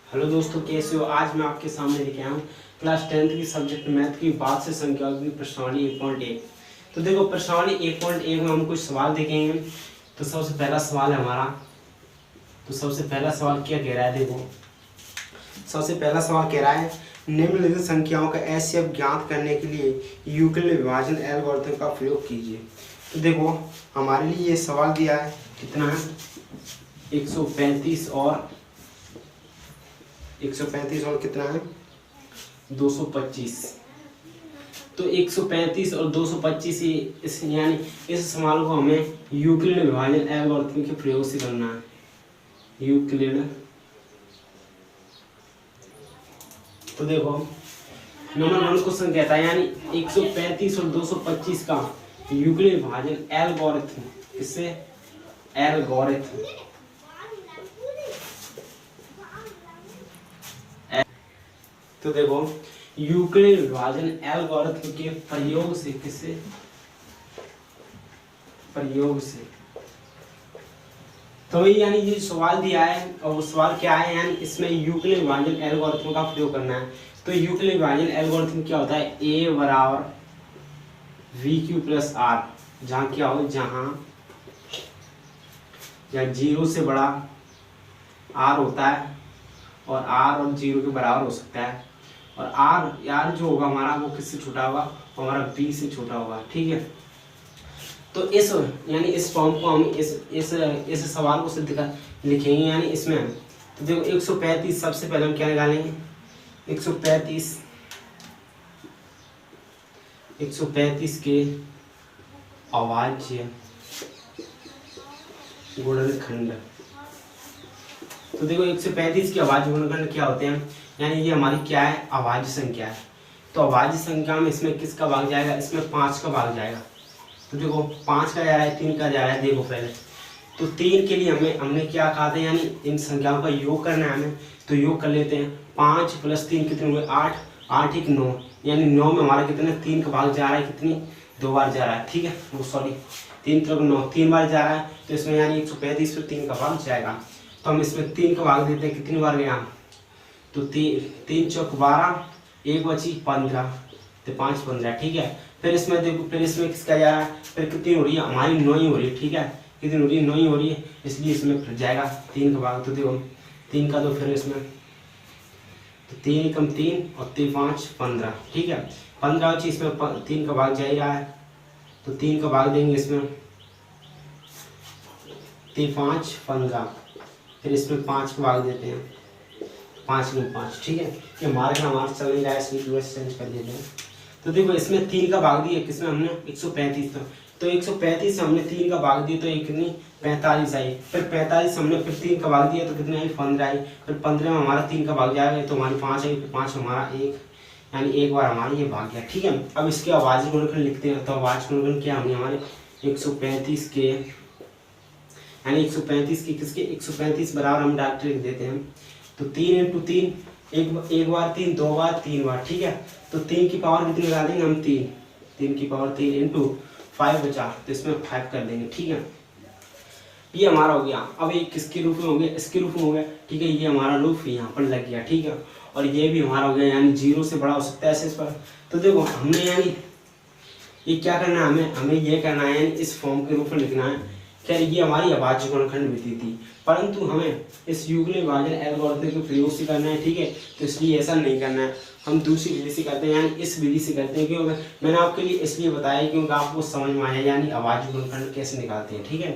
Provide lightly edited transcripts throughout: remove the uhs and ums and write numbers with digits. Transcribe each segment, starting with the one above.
Hello दोस्तों, कैसे हो। आज मैं आपके सामने लेके आया हूँ क्लास 10th की सब्जेक्ट मैथ की बाद से संख्याओं की प्रश्नावली 1.1। तो देखो, प्रश्नावली 1.1 में हम कुछ सवाल देखेंगे। तो सबसे पहला सवाल है हमारा। तो सबसे पहला सवाल क्या कह रहा है, देखो सबसे पहला सवाल कह रहा है निम्नलिखित संख्याओं का एचसीएफ ज्ञात करने के लिए यूक्लिड विभाजन एल्गोरिथम का प्रयोग कीजिए। तो देखो, हमारे लिए ये सवाल दिया है, कितना है 135 और कितना है 225। तो 135 और 225 इस यानी इस सवाल को हमें यूक्लिड विभाजन एल्गोरिथम के प्रयोग से करना है। यूक्लिड, तो देखो नंबर 1 क्वेश्चन कहता है यानी 135 और 225 का यूक्लिड विभाजन एल्गोरिथम, इससे एल्गोरिथम तो देखो यूक्लिड विभाजन एल्गोरिथम के प्रयोग से, किससे प्रयोग से। तो यानी ये सवाल दिया है और वो सवाल क्या है, यानी इसमें यूक्लिड विभाजन एल्गोरिथम का प्रयोग करना है। तो यूक्लिड विभाजन एल्गोरिथम क्या होता है, a बराबर VQ प्लस R, जहाँ क्या हो, जहाँ 0 से बड़ा R होता है और R और 0 के बराबर हो सकता है, और R जो होगा हमारा वो किससे छोटा होगा, हमारा B से छोटा होगा। ठीक है, तो इस यानी इस फॉर्म को हम इस सवाल को सिद्ध कर लिखेंगे यानी इसमें। तो देखो 135 सबसे पहले हम क्या निकालेंगे, 135 के अभाज्य गुणनखंड। तो देखो 135 के अभाज्य गुणनखंड क्या होते हैं, यानी ये हमारी क्या है, अभाज्य संख्या है। तो अभाज्य संख्या में इसमें किसका भाग जाएगा, इसमें 5 का भाग जाएगा। तो देखो 5 का जा रहा है, 3 का जा रहा है। देखो पहले तो 3 के लिए हमने क्या कहा था, यानी इन संख्याओं का योग करना है हमें। तो योग कर लेते हैं, 5 + 3 कितने हुए, 8, 8 1 9, यानी 9 में हमारा कितने 3 का भाग जा रहा है, कितनी 2 बार जा रहा है। ठीक है, वो सॉरी 3 × 9 3 बार जा रहा है। तो इसमें यानी 135 पर 3 का भाग जाएगा। तो हम इसमें 3 का भाग देते हैं, कितनी बार गया, तो 3 चौक 12, 1 बची 15, तो 5 15। ठीक है, फिर इसमें देखो, फिर इसमें किसका जा रहा है, फिर कितनी हो रही है, हमारी 9 ही हो रही है। ठीक है, कितनी हो रही है, 9 ही हो रही है, इसलिए इसमें फिर जाएगा 3 का भाग। तो देखो 3 का, तो फिर इसमें तो 3 × 3 और 3 5 15। ठीक है, 15 बची, इसमें 3 का भाग जा ही रहा है। तो 3 का भाग देंगे इसमें, 3 5 15, फिर इसमें 5 का भाग देते हैं, 5 × 5। ठीक है, ये मार्क हमारा चल नहीं रहा है, इसलिए यूएस चेंज कर देते हैं। तो देखो इसमें 3 का भाग दिया, किसमें हमने 135। तो 135 से हमने 3 का भाग दिया, तो ये कितनी 45 आई। फिर 45 से हमने फिर 3 का भाग दिया, तो कितनी आई 15 आई। फिर 15 में हमारा 3 का भाग जाएगा, तो हमारी 5 आई। फिर 5 हमारा 1, यानी एक बार हमारा ये भाग गया। ठीक है, अब इसके अभाज्य गुणनखंड लिखते हैं। तो अभाज्य गुणनखंड क्या हमने हमारे 135 के, यानी 135 के किसके, 135 बराबर हम डायरेक्ट लिख देते हैं। तो 3 × 3, एक बार 3, 2 बार 3 बार। ठीक है, तो 3 की पावर कितनी लगा देंगे हम, 3 की पावर 3 × 5 बचा, तो इसमें 5 कर देंगे। ठीक है, ये हमारा हो गया। अब ये किसके रूप में हो गया, इसके रूप में हो गया। ठीक है, ये हमारा रूप यहाँ पर लग गया। ठीक है, और ये भी हमारा हो गया, यानी 0 से बड़ा हो सकता है इस पर। तो देखो हमने यानी ये क्या करना है, हमें ये करना है, यानी इस फॉर्म के रूप में लिखना है। खैर ये हमारी अभाज्य गुणनखंड विधि थी, परंतु हमें इस यूक्लिड विभाजन एल्गोरिथम के प्रयोग से करना है। ठीक है, तो इसलिए ऐसा नहीं करना है, हम दूसरी विधि से करते हैं, यानी इस विधि से करते हैं। क्योंकि मैंने आपके लिए इसलिए बताया क्योंकि आपको समझ में आया, यानी अभाज्य गुणनखंड कैसे निकालते हैं। ठीक है,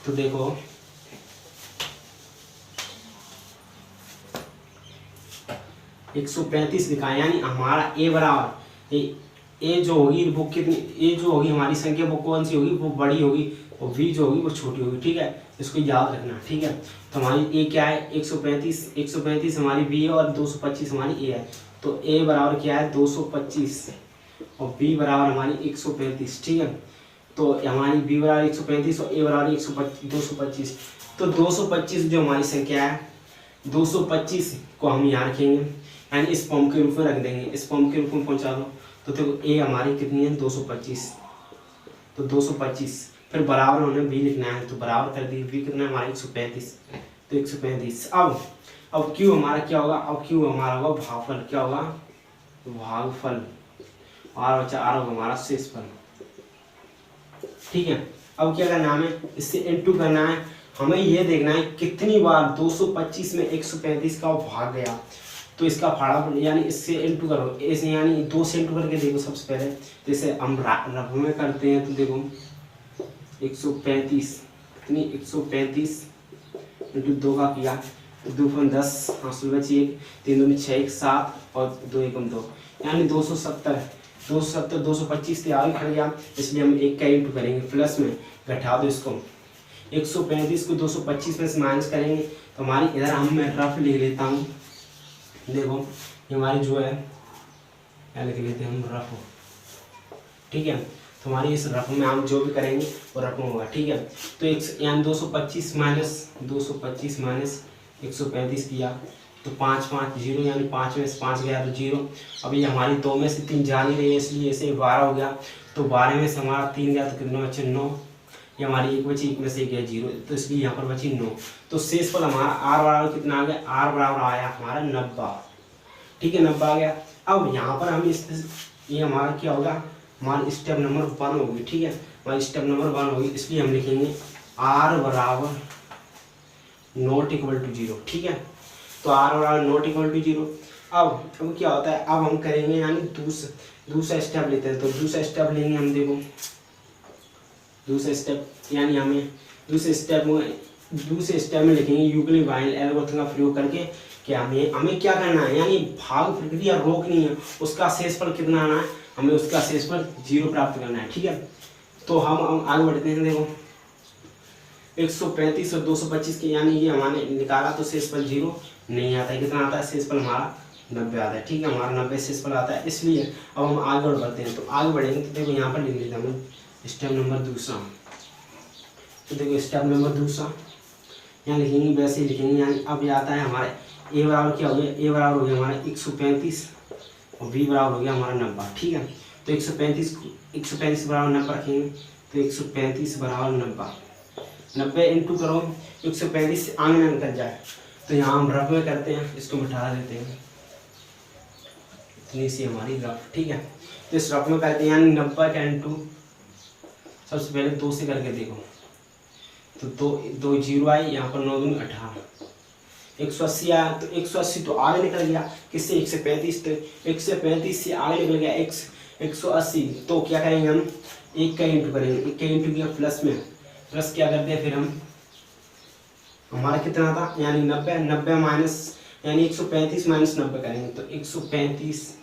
तो देखो 135 लिखा है, यानी हमारा a बराबर ए जो होगी वो कितनी, ए जो होगी हमारी संख्या वो कौन सी होगी, वो बड़ी होगी, और v जो होगी वो छोटी होगी। ठीक है, इसको याद रखना। ठीक है, तो हमारी a क्या है, 135 हमारी b है और 225 हमारी a है। तो a बराबर क्या है 225 और b बराबर हमारी 135। ठीक है, तो हमारी b बराबर 135 और a बराबर 225। तो 225 जो हमारी संख्या है, 225 को हम यहाँ रखेंगे, यानी इस फॉर्म के रूप में रख देंगे, इस फॉर्म के रूप में पहुँचा दो। तो देखो a हमारी कितनी है 225, तो 225 फिर बराबर हमने b लिखना है, तो बराबर कर दी, b कितना है हमारा 135। तो 135। अब क्यू हमारा क्या होगा, अब क्यू हमारा होगा भागफल, क्या होगा भागफल, आर बचा आर होगा हमारा शेषफल, ठीक है। अब क्या करना है हमें, इससे इनटू करना है, हमें ये देखना है कितनी बार 225 में 135 का भाग गया, तो इसका फाड़ा यानी इससे इनटू करो, ऐसे यानी 2 से इनटू करके देखो। सबसे पहले जैसे हम रफ में करते हैं तो देखो 135 कितनी 135 इंटू 2 का किया तो 2 × 10 हासिल बची 1, 3 दूनी 6 1 7 और 2 1 2 यानी 270 225 से आगे खड़ गया, इसलिए हम 1 का इंटू करेंगे, प्लस में घटा दो इसको 135 को 225 में से माइनस करेंगे तो हमारी इधर हम मैं रफ लिख लेता हूँ, देखो ये हमारी जो है क्या लिख लेते हैं हम रफ, ठीक है। तो हमारी इस रफ में हम जो भी करेंगे वो रफ में होगा, ठीक है। तो यानी 225 माइनस 135 किया तो 5 5 0 यानी 5 में से 5 गया तो 0। अब ये हमारी 2 में से 3 जा नहीं रही है, इसलिए ऐसे 12 हो गया, तो 12 में से हमारा 3 गया तो कितना बचे 9, ये हमारी 1 बची, 1 में से 1 गया 0, तो इसलिए यहाँ पर बची 9। तो शेषफल हमारा आर बराबर कितना आ गया, आर बराबर आया हमारा 90, ठीक है 90 आ गया। अब यहाँ पर हम ये हमारा क्या होगा, हमारी स्टेप नंबर 1 होगी, ठीक है, हमारी स्टेप नंबर 1 होगी, इसलिए हम लिखेंगे आर बराबर नॉट इक्वल टू 0, ठीक है। तो आर बराबर नॉट इक्वल टू 0। अब क्या होता है, अब हम करेंगे यानी दूसरा स्टेप लेते हैं, तो दूसरा स्टेप लेंगे हम, देखो दूसरा स्टेप यानी हमें दूसरे स्टेप में लिखेंगे यूक्लिड वाइल एल्गोरिथम का प्रयोग करके क्या हमें क्या करना है, यानी भाग प्रक्रिया रोकनी है, उसका शेषफल कितना आना है, हमें उसका शेषफल 0 प्राप्त करना है, ठीक है। तो हम आगे बढ़ते हैं, देखो 135 और 225 के यानी ये हमारे निकाला तो शेषफल 0 नहीं आता है, कितना आता है शेषफल हमारा 90 आता है, ठीक है, हमारा 90 शेषफल आता है। इसलिए अब हम आगे बढ़ते हैं, तो आगे बढ़ेंगे तो देखो यहाँ पर लिख लेते हैं स्टेप नंबर 2, तो देखो स्टेप नंबर 2 यहाँ लिखेंगे, वैसे ही लिखेंगे, यानी अब ये आता है हमारे ए बराबर क्या हो गया, ए बराबर हो गया हमारा 135 और बी बराबर हो गया हमारा 90, ठीक है। तो 135 बराबर 90 रखेंगे, तो 135 बराबर 90 इंटू करो 135 से आगे ना निकल जाए, तो यहाँ हम रफ में करते हैं, इसको मिटा देते हैं, इतनी सी हमारी रफ, ठीक है। तो इस रफ में करते हैं यानी 90 का इंटू सबसे पहले 2 से करके देखो, तो 2 0 आई, यहाँ पर 9 दूनी 18, 180 आया, तो 180 तो आगे निकल गया, किससे 135, तो 135 से आगे निकल गया 180, तो क्या करेंगे हम 1 का इंटू करेंगे, 1 का इंटू किया प्लस में, प्लस क्या करते हैं फिर हम, हमारा कितना था यानी 90 माइनस यानी 135 माइनस 90 करेंगे, तो 135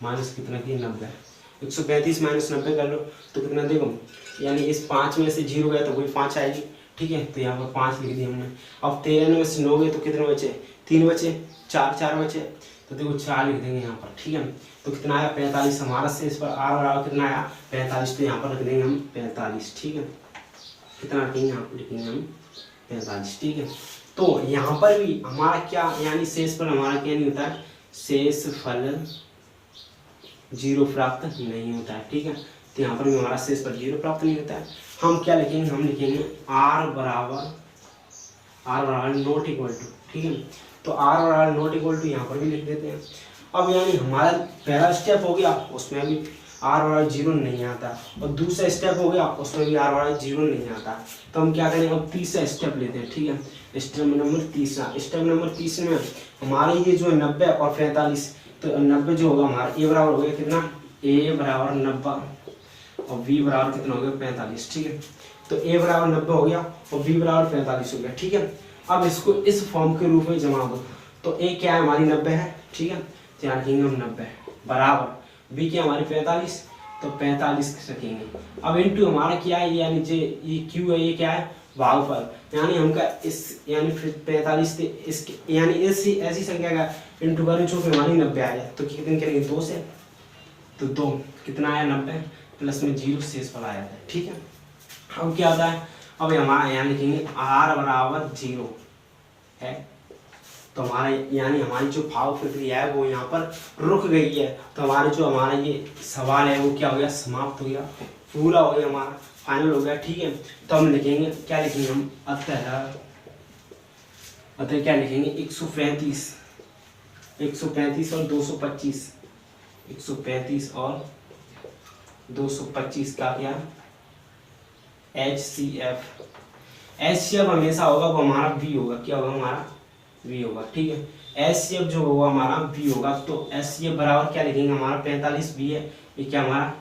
माइनस कितना की 90, 135 माइनस 90 कर लो तो कितना देखो, यानी इस 5 में से 0 गया तो वही 5 आएगी, ठीक है। तो यहाँ पर 5 लिख दिया हमने। अब 13 में से 9 गए तो कितने बचे, 3 बचे, 4 बचे, तो देखो 4 लिख देंगे यहाँ पर, ठीक है। तो कितना आया 45, हमारा से इस पर आर बराबर कितना आया 45, तो यहाँ पर रख देंगे हम 45, ठीक है। कितना रखेंगे यहाँ पर लिखेंगे हम 45, ठीक है। तो यहाँ पर भी हमारा क्या यानी शेषफल हमारा क्या नहीं होता है, शेषफल 0 प्राप्त नहीं होता है, ठीक है। तो यहाँ पर भी हमारा शेषफल 0 प्राप्त नहीं होता है। हम क्या लिखेंगे, हम लिखेंगे आर बराबर नॉट इक्वल टू, ठीक है। तो आर बराबर नॉट इक्वल टू यहाँ पर भी लिख देते हैं। अब यानी हमारा पहला स्टेप हो गया, उसमें भी आर बराबर 0 नहीं आता, और दूसरा स्टेप हो गया उसमें भी आर बराबर 0 नहीं आता। तो हम क्या करेंगे, अब तीसरा स्टेप लेते हैं, ठीक है। स्टेप नंबर तीसरा में हमारे ये जो है 90 और 45, तो 90 जो होगा हमारा ए बराबर हो गया कितना, ए बराबर 90 और बी बराबर कितना हो गया 45, ठीक है। तो ए बराबर 90 हो गया और बी बराबर 45 हो गया, ठीक है। अब इसको इस फॉर्म के रूप में जमा दो, तो ए क्या है हमारी 90 है, ठीक है, तो यहाँ रखेंगे हम 90 बराबर बी क्या हमारी 45, तो 45 रखेंगे। अब इनटू हमारा क्या है, यानी ये क्यू है, ये क्या है भागफल, यानी हमका इस यानी फिर 45 से इसके यानी ऐसी संख्या का इनटू करें जो हमारी 90 आया, तो कितने करेंगे 2 से, तो 2 कितना आया 90 प्लस में 0 शेषफल आया था, ठीक है। अब क्या आता है, अब हमारा यहाँ लिखेंगे आर बराबर 0 है, तो हमारा यानी हमारी जो भाग प्रक्रिया है वो यहाँ पर रुक गई है, तो हमारा ये सवाल है वो क्या हो गया, समाप्त हो गया, पूरा हो गया हमारा। फाइनल हो गया, ठीक है। तो हम लिखेंगे, क्या लिखेंगे हम, अतः क्या लिखेंगे, 135 और 225, 135 और 225 का क्या, HCF हमेशा होगा वो हमारा V होगा, क्या होगा हमारा V होगा, ठीक है। HCF जो होगा हमारा V होगा, तो HCF बराबर क्या लिखेंगे, हमारा 45 V है, ये क्या हमारा,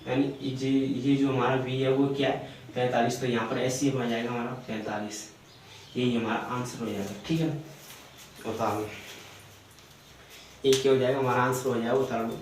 यानी ये जो हमारा V है वो क्या है 45, तो यहाँ पर HCF आ जाएगा हमारा 45, यही हमारा आंसर हो जाएगा, ठीक है। बताओ ये क्या हो जाएगा, हमारा आंसर हो जाएगा, बता दो।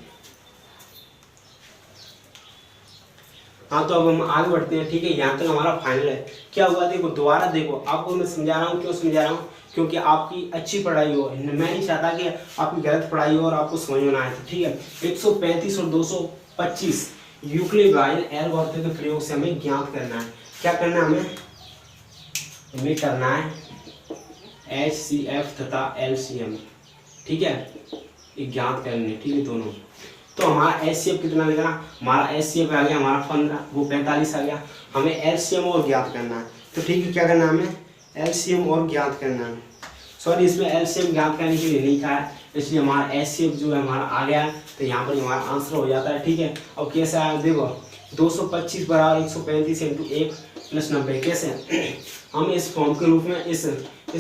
हाँ तो अब हम आगे बढ़ते हैं, ठीक है। यहाँ तक हमारा फाइनल है। क्या हुआ देखो, दोबारा देखो, आपको मैं समझा रहा हूँ, क्यों समझा रहा हूँ, क्योंकि आपकी अच्छी पढ़ाई हो, मैं नहीं चाहता कि आपकी गलत पढ़ाई हो और आपको समझ में ना आए, ठीक है। 135 और 225 यूक्लिड एल्गोरिथम के प्रयोग से हमें ज्ञात करना है, क्या करना है हमें करना है HCF तथा LCM, ठीक है, ज्ञात करने, ठीक है, दोनों। तो हमारा HCF कितना लेगा, हमारा HCF आ गया हमारा 15, वो 45 आ गया, हमें LCM और ज्ञात करना है, तो ठीक है, क्या करना है हमें LCM और ज्ञात करना है। सॉरी, इसमें LCM ज्ञात करने के लिए नहीं कहा है, इसलिए हमारा HCF जो है हमारा आ गया है, तो यहाँ पर हमारा आंसर हो जाता है, ठीक है। अब कैसे आया देखो, 225 बराबर 135 इंटू 1 प्लस 90, कैसे हम इस फॉर्म के रूप में इस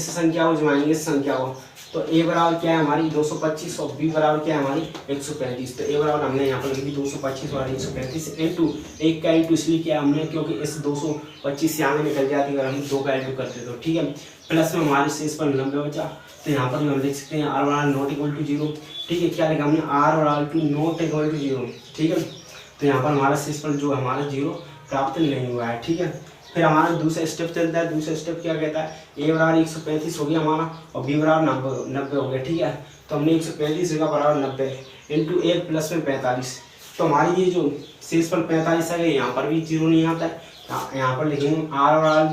संख्या को जमाएंगे इस संख्या को, तो A बराबर क्या है हमारी 225 और B बराबर क्या है हमारी 135, तो A बराबर हमने यहाँ पर लिख दी 225 और 135 इंटू 1 का इंटू इसलिए किया हमने क्योंकि इस 225 यहाँ में निकल जाती अगर हम 2 का इंटू करते तो, ठीक है। प्लस में हमारे शेष पर 90 बचा, तो यहाँ पर हम लिख सकते हैं R बराबर नॉट इक्वल टू 0, ठीक है। क्या लिखा हमने, R बराबर नॉट इक्वल टू 0, ठीक है। तो यहाँ पर हमारा शेष पर जो हमारा 0 प्राप्त नहीं हुआ है, ठीक है। फिर हमारा दूसरा स्टेप चलता है, दूसरा स्टेप क्या कहता है, A बराबर 135 हो गया हमारा और B बराबर 90 हो गया, ठीक है। तो हमने 135 जगह बराबर 90 इंटू 1 प्लस में 45, तो हमारी ये जो शेष पर 45 है यहाँ पर भी 0 नहीं आता है, यहाँ पर लिखेंगे R बराबर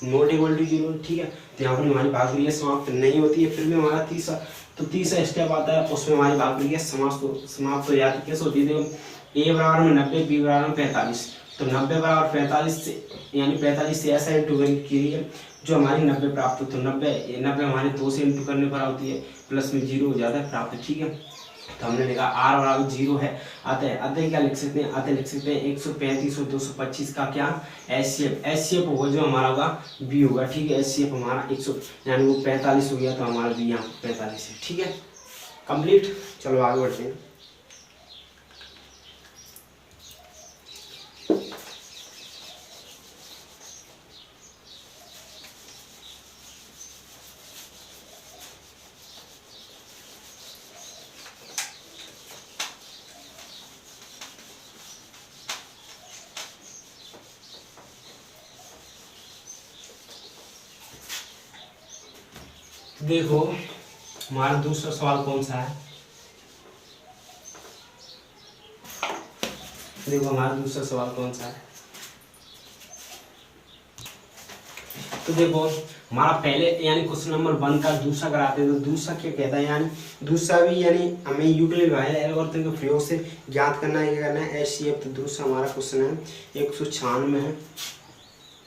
नॉट इक्वल टू 0, ठीक है। तो यहाँ पर हमारी भागफल समाप्त नहीं होती है। फिर भी हमारा तीसरा स्टेप आता है, उसमें हमारी भागफल समाप्त हो जाती है, कैसे होती है देखो, A बराबर में 90, B बराबर में 45, तो 90 बराबर 45 से, यानी 45 से ऐसा इंटू कीजिए जो हमारी 90 प्राप्त हो, तो 90 हमारे 2 से इंटू करने पर आती है, प्लस में 0 हो जाता है प्राप्त, ठीक है। तो हमने लिखा R बराबर 0 है, अतः क्या लिख सकते हैं, 135 और 225 का क्या HCF होगा जो हमारा होगा B होगा, ठीक है। HCF हमारा 100 यानी वो 45 हो गया, तो हमारा B यहाँ 45 है, ठीक है, कंप्लीट। चलो आगे बढ़ते हैं। देखो हमारा दूसरा सवाल कौन सा है, देखो हमारा दूसरा सवाल कौन सा है, तो देखो हमारा पहले यानी क्वेश्चन नंबर 1 का दूसरा कराते हैं, तो दूसरा क्या कहता है, यानी दूसरा भी यानी हमें यूक्लिड एल्गोरिथम के प्रयोग से ज्ञात करना है, क्या करना है HCF। तो दूसरा हमारा क्वेश्चन है 196 है,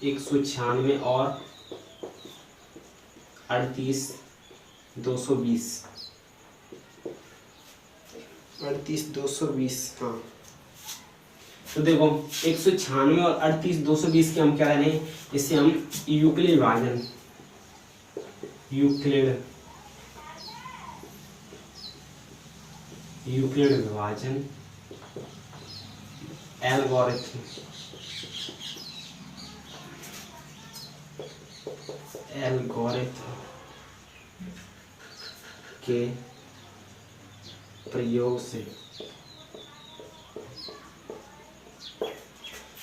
196 और 38 220, 38 220, हाँ। तो देखो 196 और 38 220 के हम क्या करें, इससे हम यूक्लिड विभाजन एल्गोरिथम के प्रयोग से,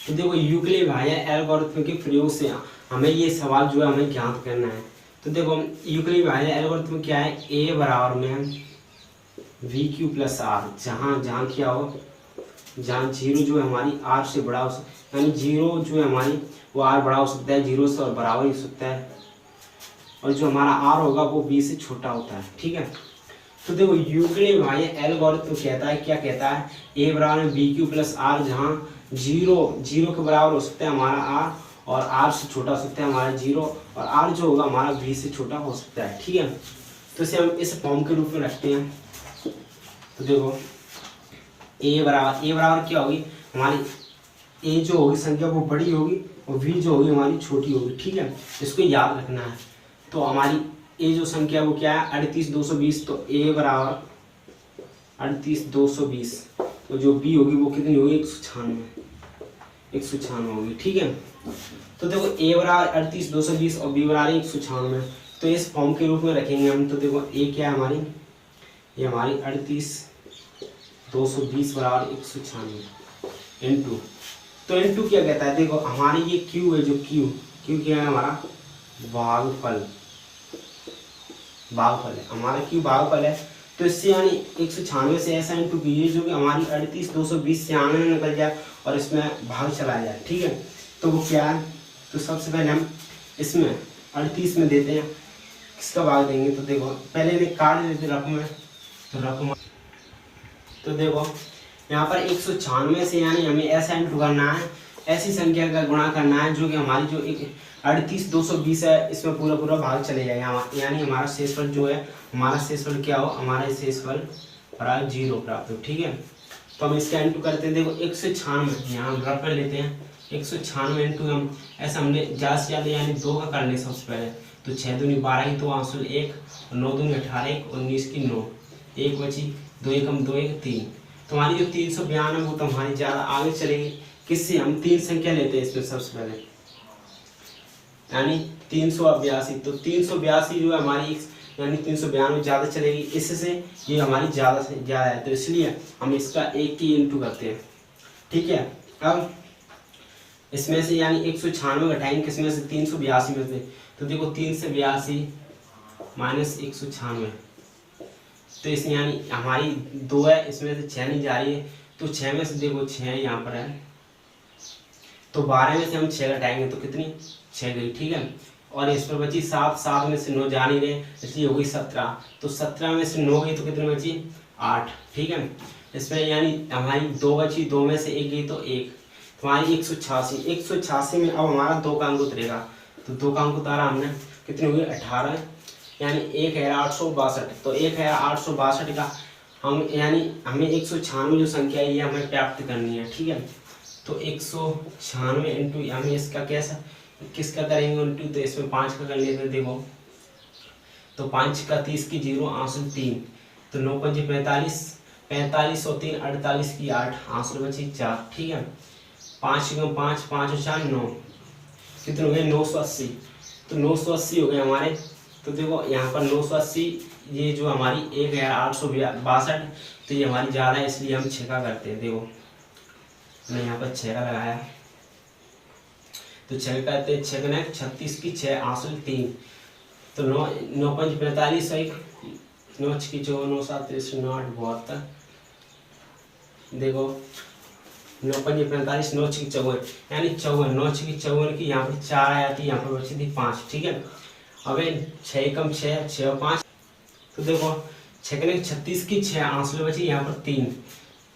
तो देखो यूक्लिड विभाजन एल्गोरिथम के प्रयोग से हमें ये सवाल जो है हमें ज्ञात करना है। तो देखो यूक्लिड विभाजन एल्गोरिथम क्या है, A बराबर में VQ प्लस R, जहाँ क्या हो, जहाँ 0 जो है हमारी R से बड़ा हो सकता है, यानी 0 जो है हमारी वो R बड़ा हो सकता है, 0 से और बराबर ही हो सकता है, और जो हमारा R होगा वो B से छोटा होता है, ठीक है। तो देखो यूक्लिड विभाजन एल्गोरिथम कहता है, क्या कहता है, A बराबर में VQ plus R, zero zero के बराबर हो सकता है हमारा आर, और आर से छोटा हो सकता है हमारा जीरो, और आर जो होगा हमारा वी से छोटा हो सकता है। ठीक है, तो इसे हम इस फॉर्म के रूप में रखते हैं। तो देखो ए बराबर क्या होगी हमारी, ए जो होगी संख्या वो बड़ी होगी और वी जो होगी हमारी छोटी होगी। ठीक है, इसको याद रखना है। तो हमारी ए जो संख्या वो क्या है 38220, तो ए बराबर 38220, तो जो बी होगी वो कितनी होगी 196 होगी। ठीक है, तो देखो ए बराबर 38220 और बी बराबर 196, तो इस फॉर्म के रूप में रखेंगे हम। तो देखो ए क्या है हमारी, ये हमारी 38220 बराबर 196 इंटू, तो इंटू क्या कहता है, देखो हमारी ये क्यू है, जो क्यू क्या है हमारा भागफल है, हमारा क्यू भागफल है। तो इससे यानी 196 से ऐसा इंटू कीजिए जो कि हमारी 38220 से आने में निकल जाए और इसमें भाग चला जाए। ठीक है, तो वो क्या है, तो सबसे पहले हम इसमें 38 में देते हैं, किसका भाग देंगे, तो देखो पहले इन्हें काट देते रकम में, तो रकम, तो देखो यहाँ पर 196 से यानी हमें ऐसा इंटू करना है, ऐसी संख्या का गुणा करना है जो कि हमारी जो 38220 है इसमें पूरा भाग चले जाएगा, यानी हमारा शेषफल जो है, हमारा शेषफल क्या हो, हमारा शेषफल बराबर 0 प्राप्त हो। ठीक है, तो हम इसका इंटू करते हैं। देखो 196 यहाँ हम रफ में लेते हैं, 196 इंटू हम ऐसा हमने ज़्यादा से ज़्यादा यानी 2 का कर ले सबसे पहले, तो 6 दूनी 12 की 2 आंसू 1 और 9 दूनी 18 1 19 की 9 1 बची 2 एकम 2 1 3, तो हमारी जो 392 वो तो हमारी ज़्यादा आगे चलेगी। किससे, हम 3 संख्या लेते हैं इसमें सबसे पहले, यानी 382, तो 382 जो है हमारी यानी 392 ज़्यादा चलेगी, इससे ये हमारी ज़्यादा से ज़्यादा है, तो इसलिए हम इसका एक की इंटू करते हैं। ठीक है, अब इसमें से यानी 196 घटाएंगे किसमें से, 382 में से, तो देखो 3 से 82 माइनस 196, तो इसमें यानी हमारी 2 है, इसमें से 6 नहीं जा रही है, तो 6 में से देखो 6 यहाँ पर है, तो 12 में से हम 6 घटाएंगे तो कितनी 6 गई। ठीक है, और इस पर बची 7 में से 9 जा नहीं रहे, इसलिए हो गई 17, तो 17 में से 9 गई तो कितनी बची 8। ठीक है, इसमें यानी हमारी 2 बची, 2 में से 1 गई तो 1, तो हमारी 186 में अब हमारा 2 का अंक उतरेगा, तो 2 का अंक उतारा हमने, कितनी हो गई 18, यानी 1862, तो 1862 का हम यानी हमें 196 जो संख्या है ये हमें प्राप्त करनी है। ठीक है, तो 196 इंटू हमें इसका कैसा किसका करेंगे इंटू, तो इसमें 5 का कर लेते हैं। देखो तो 5 का 30 की 0 आंसू 3, तो 9 5 45, 45 और 3 48 की 8 आंसू बची 4। ठीक है, 5 का 5 5 और 4 9, कितने हो गए 980, तो 980 हो गए हमारे। तो देखो यहाँ पर 980 ये जो हमारी 1862, तो ये हमारी ज़्यादा है इसलिए हम 6 का करते हैं। देखो मैंने यहाँ पर 6 का लगाया, तो 6 करते हैं, 6 कनेक्ट 36 की 6 आंसू 3, तो 9 9 5 45 1 9 6 की 4 9 7 3 9 8 72, देखो 9 5 45 9 6 54, यानी 54 9 6 की 54 की यहाँ पर 4 आई थी, यहाँ पर बची थी 5। ठीक है, अब 6 कम 6 6 और 5, तो देखो 6 कनेक्ट 36 की 6 आंसू बची यहाँ पर 3,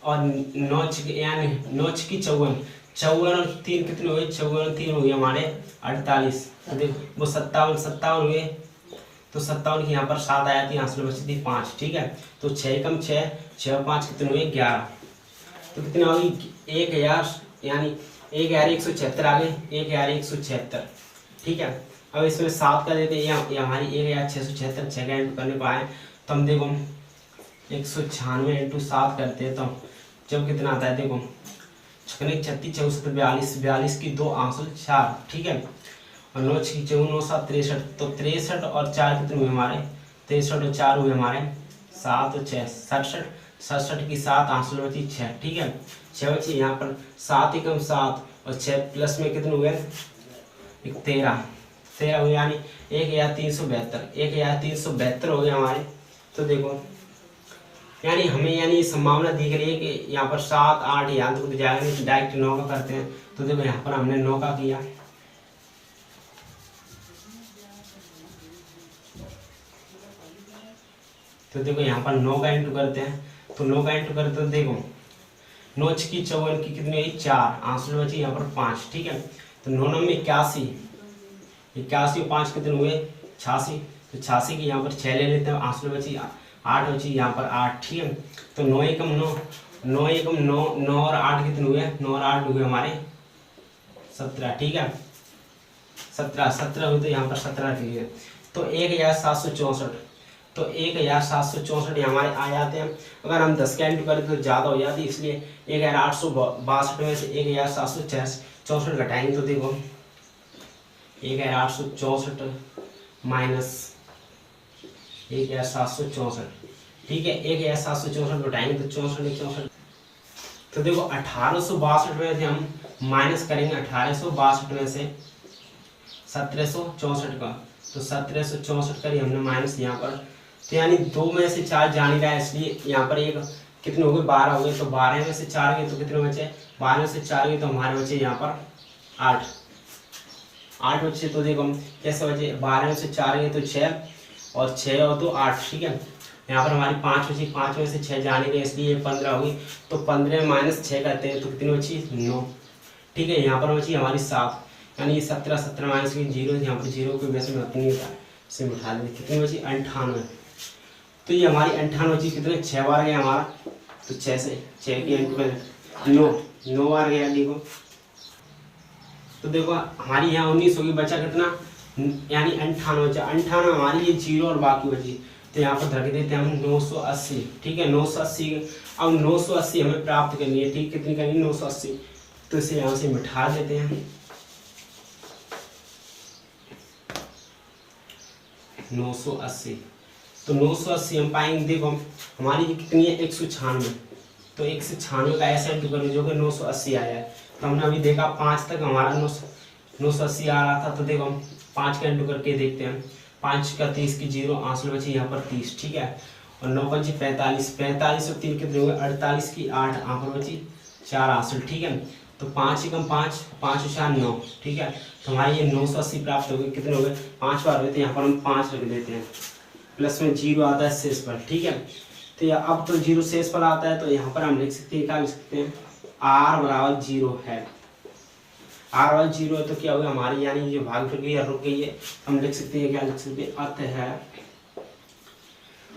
और 9 6 यानी 9 6 की 54 54 और 3 कितने हुए, 54 और 3 हो गए हमारे 48, तो देखो वो 57 हुए, तो 57 की यहाँ पर 7 आया थी, आंसर बची थी 5। ठीक है, तो 6 कम 6 6 और 5 कितने हुए 11, तो कितने होगी 1000, यानी 1176 आ गए, 1176। ठीक है, अब इसमें 7 का देते हैं, ये हमारी 1676 6 का इंटू करने को आए, तो हम देखो 196 इंटू 7 करते हैं, तो जब कितना आता है, देखो 36 36 64 42 42 की 2 आंसर 4। ठीक है, और 9 6 4 9 7 63, तो 63 और 4 कितने हुए हमारे, 63 और 4 हुए हमारे 7 और 6 67, 67 की 7 आंसर बची 6। ठीक है, 6 बची, यहाँ पर 7 एकम 7 और 6 प्लस में कितने हुए 13 हुए, यानी 1372 हो गए हमारे। तो देखो यानी हमें यानी ये संभावना दिख रही है कि यहाँ पर 7 8 यहाँ तक जाएगा नहीं, तो डायरेक्ट 9 का करते हैं। तो देखो यहाँ पर हमने 9 का किया, तो देखो यहाँ पर 9 का इंटू करते हैं, तो 9 का इंटू करते हैं, तो देखो 9 की 54 की कितनी हुई 4, आंसर में बची यहाँ पर 5। ठीक है, तो 9 9 में 81, 81 और 5 कितने हुए 86, तो 86 की यहाँ पर 6 ले लेते हैं, आंसर में बची 8 बची यहाँ पर 8। ठीक है, तो 9 एकम 9, 9 एकम 9, 9 और 8 कितने हुए, 9 और 8 हुए हमारे 17। ठीक है, 17 हुई तो यहाँ पर 17 लिख है। तो 1764, तो 1764 हमारे आ जाते हैं। अगर हम 10 का इंटू करें तो ज़्यादा हो जाती है, इसलिए 1862 में से 1764 घटाएंगे तो देखो 1864 माइनस 1764। ठीक है, 1764 घटाएंगे तो 64। तो देखो 1862 में से हम माइनस करेंगे 1862 में से 1764 का, तो 1764 करिए हमने माइनस यहाँ पर, तो यानी 2 में से 4 जा नहीं रहा है, इसलिए यहाँ पर एक कितने हो गए 12 हो गए, तो 12 में से 4 गए तो कितने बचे, 12 में से 4 गए तो हमारे बचे यहाँ पर 8 बचे। तो देखो हम कैसे बचे, 12 में से 4 गए तो 6 और 6 और 2 8। ठीक है, यहाँ पर हमारी 5 बची, 5 में से 6 जाने गए इसलिए 15 होगी, तो 15 में माइनस 6 करते हैं तो कितनी बची 9। ठीक है, यहाँ पर बची हमारी 7, यानी 17 माइनस की 0, यहाँ पर 0 को वैसे में अपनी से उठा देंगे, कितनी बची 98। तो ये हमारी 98 बची, कितने 6 बार गया हमारा, तो 6 से 6 की इंटू में 9 बार गया। देखो तो देखो हमारी यहाँ 19 होगी, बचा कितना यानी 98 बचा, 98 हमारी ये 0 और बाकी बची, तो यहाँ पर रख देते हैं हम 980। ठीक है, 980। अब 980 हमें प्राप्त करनी है। ठीक, कितनी करनी 980, तो इसे यहाँ से मिटा देते हैं 980। तो 980 हम पाएंगे, देखो हमारी ये कितनी है 196, तो 196 का ऐसा इंटू करेंगे जो कि 980 आया है। तो हमने अभी देखा 5 तक हमारा 980 आ रहा था, तो देखो हम 5 का इंटू करके देखते हैं, 5 का 30 की 0, आंसर बची यहाँ पर 30। ठीक है, और 9 5 45, 45 और 3 कितने हुए 48 की 8, आंसर बची 4 आंसर। ठीक है, तो 5 एकम 5, 5 4 9। ठीक है, तो हमारे ये 980 प्राप्त हो गए, कितने हो गए 5 बार हुए, तो यहाँ पर हम 5 रख देते हैं, प्लस में 0 आता है शेष पर। ठीक है, तो अब तो 0 शेष पर आता है, तो यहाँ पर हम लिख सकते हैं, क्या लिख सकते हैं r बराबर 0 है, r बराबर 0 है, तो क्या होगा हमारी यानी ये भाग फिर गई रुक गई है, हम लिख सकते हैं, क्या लिख सकते हैं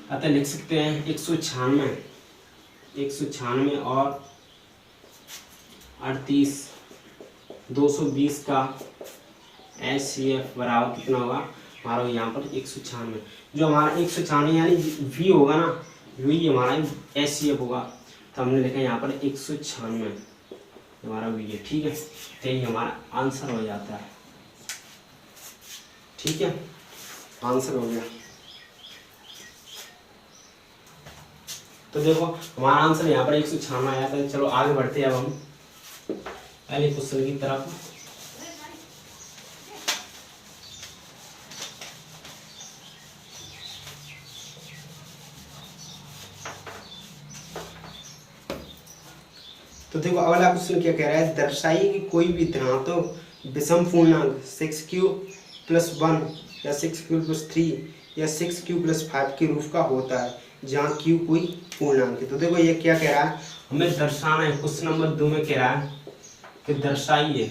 अतः लिख सकते हैं 196 और 38 220 का HCF बराबर कितना होगा हमारा यहाँ पर 196। जो हमारा 196 यानी V होगा ना, V हमारा HCF होगा, तो हमने लिखा यहाँ पर 196 हमारा V है। ठीक है, तो ये हमारा आंसर हो जाता है। ठीक है, आंसर हो गया। तो देखो हमारा आंसर यहाँ पर 196 आया था। चलो आगे बढ़ते हैं अब हम पहले क्वेश्चन की तरफ। तो देखो अगला क्वेश्चन क्या कह रहा है, दर्शाइए कि कोई भी धनात्मक विषम पूर्णांक 6q + 1 या 6q + 3 या 6q + 5 के रूप का होता है जहाँ q कोई पूर्णांक है। तो देखो ये क्या कह रहा है, हमें दर्शाना है। क्वेश्चन नंबर 2 में कह रहा है कि दर्शाइए,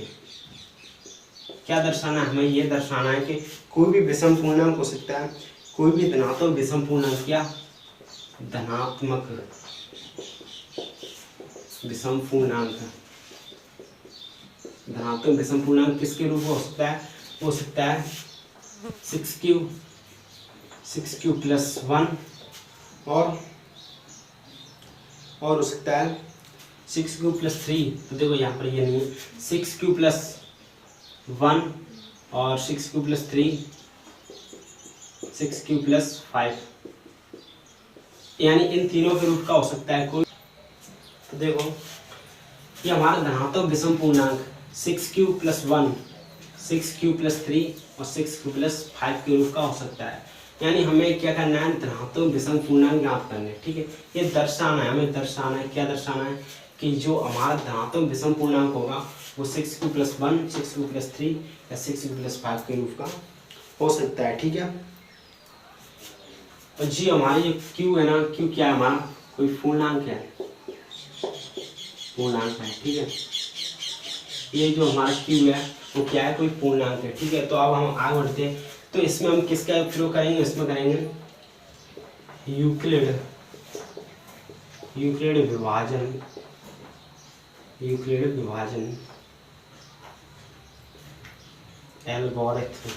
क्या दर्शाना है, हमें ये दर्शाना है कि कोई भी विषम पूर्णांक हो सकता है, कोई भी धनात्मक विषम पूर्णांक, क्या धनात्मक विषम पूर्णांक, धनात्मक विषम पूर्णांक किसके रूप में हो सकता है, हो सकता है 6q + 1 और हो सकता है 6q + 3। तो देखो यहाँ पर ये नहीं है, 6q + 1 और 6q + 3, 6q + 5, यानी इन तीनों के रूप का हो सकता है कोई। तो देखो ये हमारा धनात्मक विषम पूर्णांक 6q + 1, 6q + 3 और 6q + 5 के रूप का हो सकता है। यानी हमें क्या करना है, धनात्मक विषम पूर्णांक ज्ञात करने। ठीक है, ये दर्शाना है, हमें दर्शाना है, क्या दर्शाना है कि जो हमारा धनात्मक विषम पूर्णांक होगा वो 6q + 1, 6q + 3 या 6q + 5 के रूप का हो सकता है। ठीक है, और जी हमारी जो q है ना, q क्या है हमारा, कोई पूर्णांक है, पूर्णांक है, ठीक है। ये जो हमारा क्यू है वो क्या है, कोई पूर्णांक है, ठीक है। तो अब हम आगे बढ़ते हैं, तो इसमें हम किसका प्रयोग करेंगे, इसमें करेंगे यूक्लिड विभाजन, यूक्लिड विभाजन एल्गोरिथम,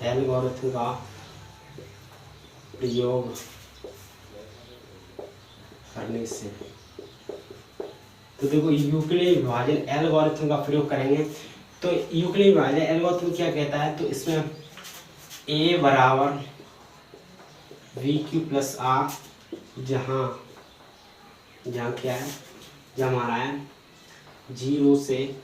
एल्गोरिथम का प्रयोग करने से। तो देखो यूक्लिड विभाजन एल्गोरिथम का प्रयोग करेंगे, तो यूक्लिड विभाजन एल्गोरिथम क्या कहता है, तो इसमें a बराबर वी क्यू प्लस आर, जहाँ क्या है, जहाँ हमारा है 0 से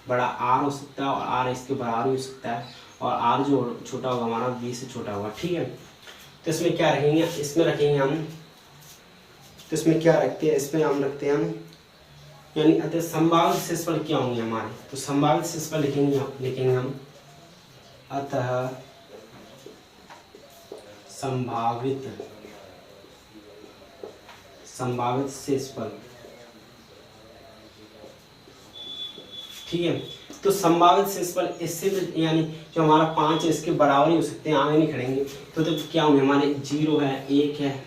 बड़ा r हो सकता है और r इसके बराबर हो सकता है, और r जो छोटा होगा हमारा b से छोटा होगा, ठीक है। तो इसमें क्या रखेंगे, इसमें रखेंगे हम, तो इसमें क्या रखते हैं, इसमें हम रखते हैं हम यानी अतः संभावित शेषफल क्या होंगे हमारे, तो संभावित शेषफल लिखेंगे हम अतः संभावित शेषफल, ठीक है। तो संभावित शेषफल इससे यानी जो हमारा 5 है इसके बराबर ही हो सकते हैं, आगे नहीं खड़ेंगे। तो क्या होंगे हमारे 0 है, 1 है,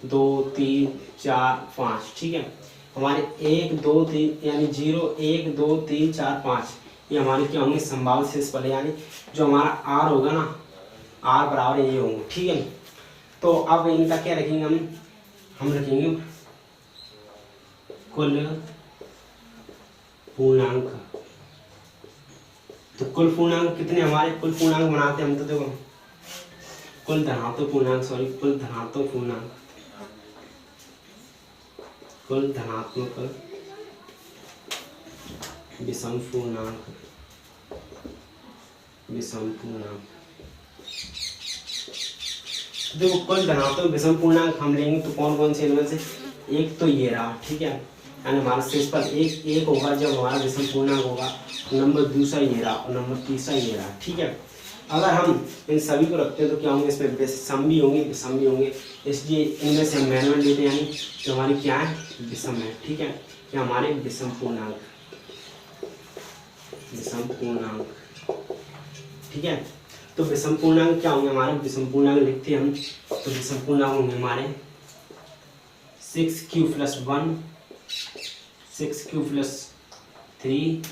2 3 4 5, ठीक है। हमारे 1 2 3 यानी 0 1 2 3 4 5 ये हमारे क्या होंगे, संभावित शेषफल, यानी जो हमारा r होगा ना, r बराबर ये होंगे, ठीक है। तो अब इनका क्या रखेंगे हम रखेंगे कुल पूर्णांक। तो कुल पूर्णांक कितने हमारे, कुल पूर्णांक बनाते हैं हम, तो देखो कुल धनात्मक पूर्णांक, कुल धनात्मक पूर्णांक, कुल धनात्मक विषम पूर्णांक, देखो कुल धनात्मक विषम पूर्णांक हम लेंगे तो कौन कौन से इनमें से, एक तो ये रहा, ठीक है, यानी हमारा शेषफल एक होगा जब हमारा विषम पूर्णांक होगा, नंबर दूसरा ये रहा और नंबर तीसरा ये रहा, ठीक है। अगर हम इन सभी को रखते हैं तो क्या होंगे, इसमें विषम भी होंगे, विषम भी होंगे, इसलिए इनमें से हम मैनुअल लेते हैं, यानी जो हमारी क्या है विषम है, ठीक है। क्या हमारे विषम पूर्णांक, ठीक है। तो विषम पूर्णांक क्या होंगे हमारे, विषम पूर्णांक लिखते हैं हम, तो विषम पूर्णांक होंगे हमारे 6q + 1 6q + 3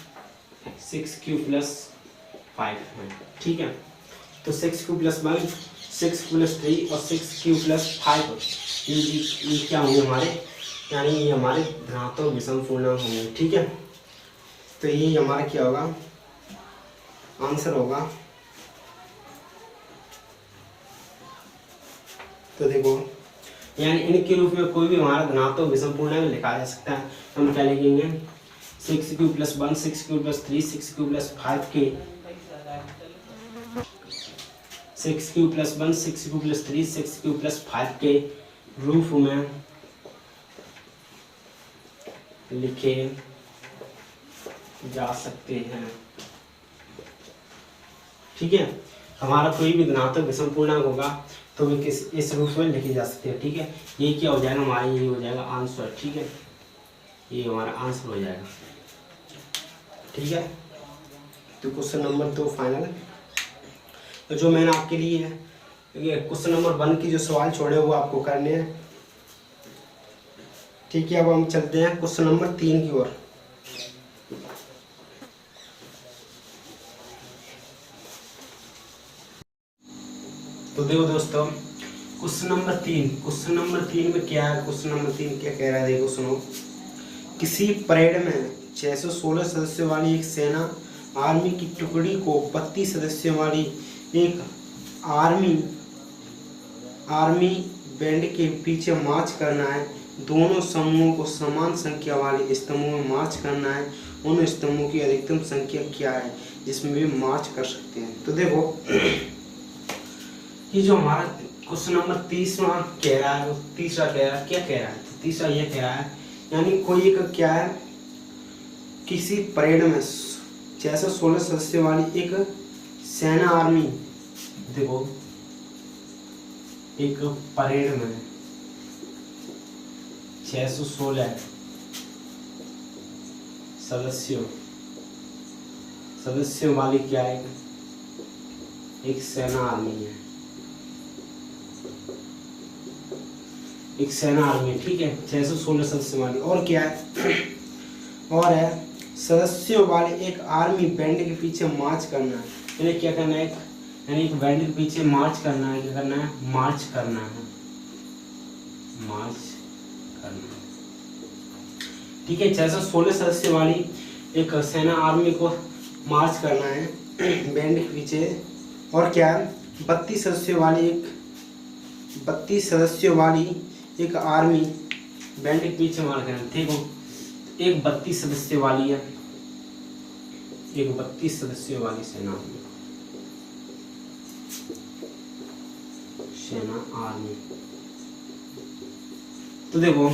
6q + 5 है, ठीक है। तो 6q + 1 6q + 3 और 6q + 5 ये क्या होंगे हमारे, यानी ये हमारे धनात्मक विषम पूर्णांक होंगे, ठीक है। तो ये हमारा क्या होगा, आंसर होगा। तो देखो यानी इनके रूप में कोई भी हमारा धनात्मक विषम पूर्णांक लिखा जा सकता है। हम क्या लिखेंगे, 6q + 1 6q + 3 6q + 5 के 6q + 1 6q + 3 6q + 5 के रूप में लिखे जा सकते हैं, ठीक है। हमारा कोई भी धनात्मक विषम पूर्णांक होगा तो वे इस रूप में लिखे जा सकते हैं, ठीक है। ये क्या हो जाएगा हमारा, ये हो जाएगा आंसर, ठीक है, ये हमारा आंसर हो जाएगा, ठीक है। तो क्वेश्चन नंबर 2 फाइनल, तो जो मैंने आपके लिए है ये क्वेश्चन नंबर 1 की जो सवाल छोड़े वो आपको करने हैं, ठीक है। अब हम चलते हैं क्वेश्चन नंबर 3 की ओर। तो देखो दोस्तों क्वेश्चन नंबर 3 में क्या है, क्वेश्चन नंबर 3 क्या कह रहा है, देखो सुनो। किसी परेड में 616 सदस्यों वाली एक सेना आर्मी की टुकड़ी को 32 सदस्यों वाली एक आर्मी बैंड के पीछे मार्च करना है। दोनों समूहों को समान संख्या वाले स्तंभों में मार्च करना है। उन स्तंभों की अधिकतम संख्या क्या है जिसमें वे मार्च कर सकते हैं। तो देखो ये जो हमारा क्वेश्चन नंबर 30 कह रहा है, तीसरा कह रहा है, क्या कह रहा है, तो तीसरा ये कह रहा है, यानी कोई एक क्या है, किसी परेड में 616 सदस्यों वाली एक सेना आर्मी, देखो एक परेड में 616 सदस्यों वाली क्या है, एक सेना आर्मी है, एक सेना आर्मी है, ठीक है। 616 सदस्यों वाली। और क्या है, और है सदस्यों वाले एक आर्मी बैंड के पीछे मार्च करना है। यानी क्या करना है, यानी एक बैंड के पीछे मार्च करना है। क्या करना है, मार्च करना है, मार्च करना है, ठीक है। 616 सदस्य वाली एक सेना आर्मी को मार्च करना है बैंड के पीछे। और क्या है, 32 सदस्यों वाली एक आर्मी बैंड के पीछे मार्च करना है, ठीक है। एक 32 सदस्य वाली है, एक 32 सदस्यों वाली सेना आर्मी। तो देखो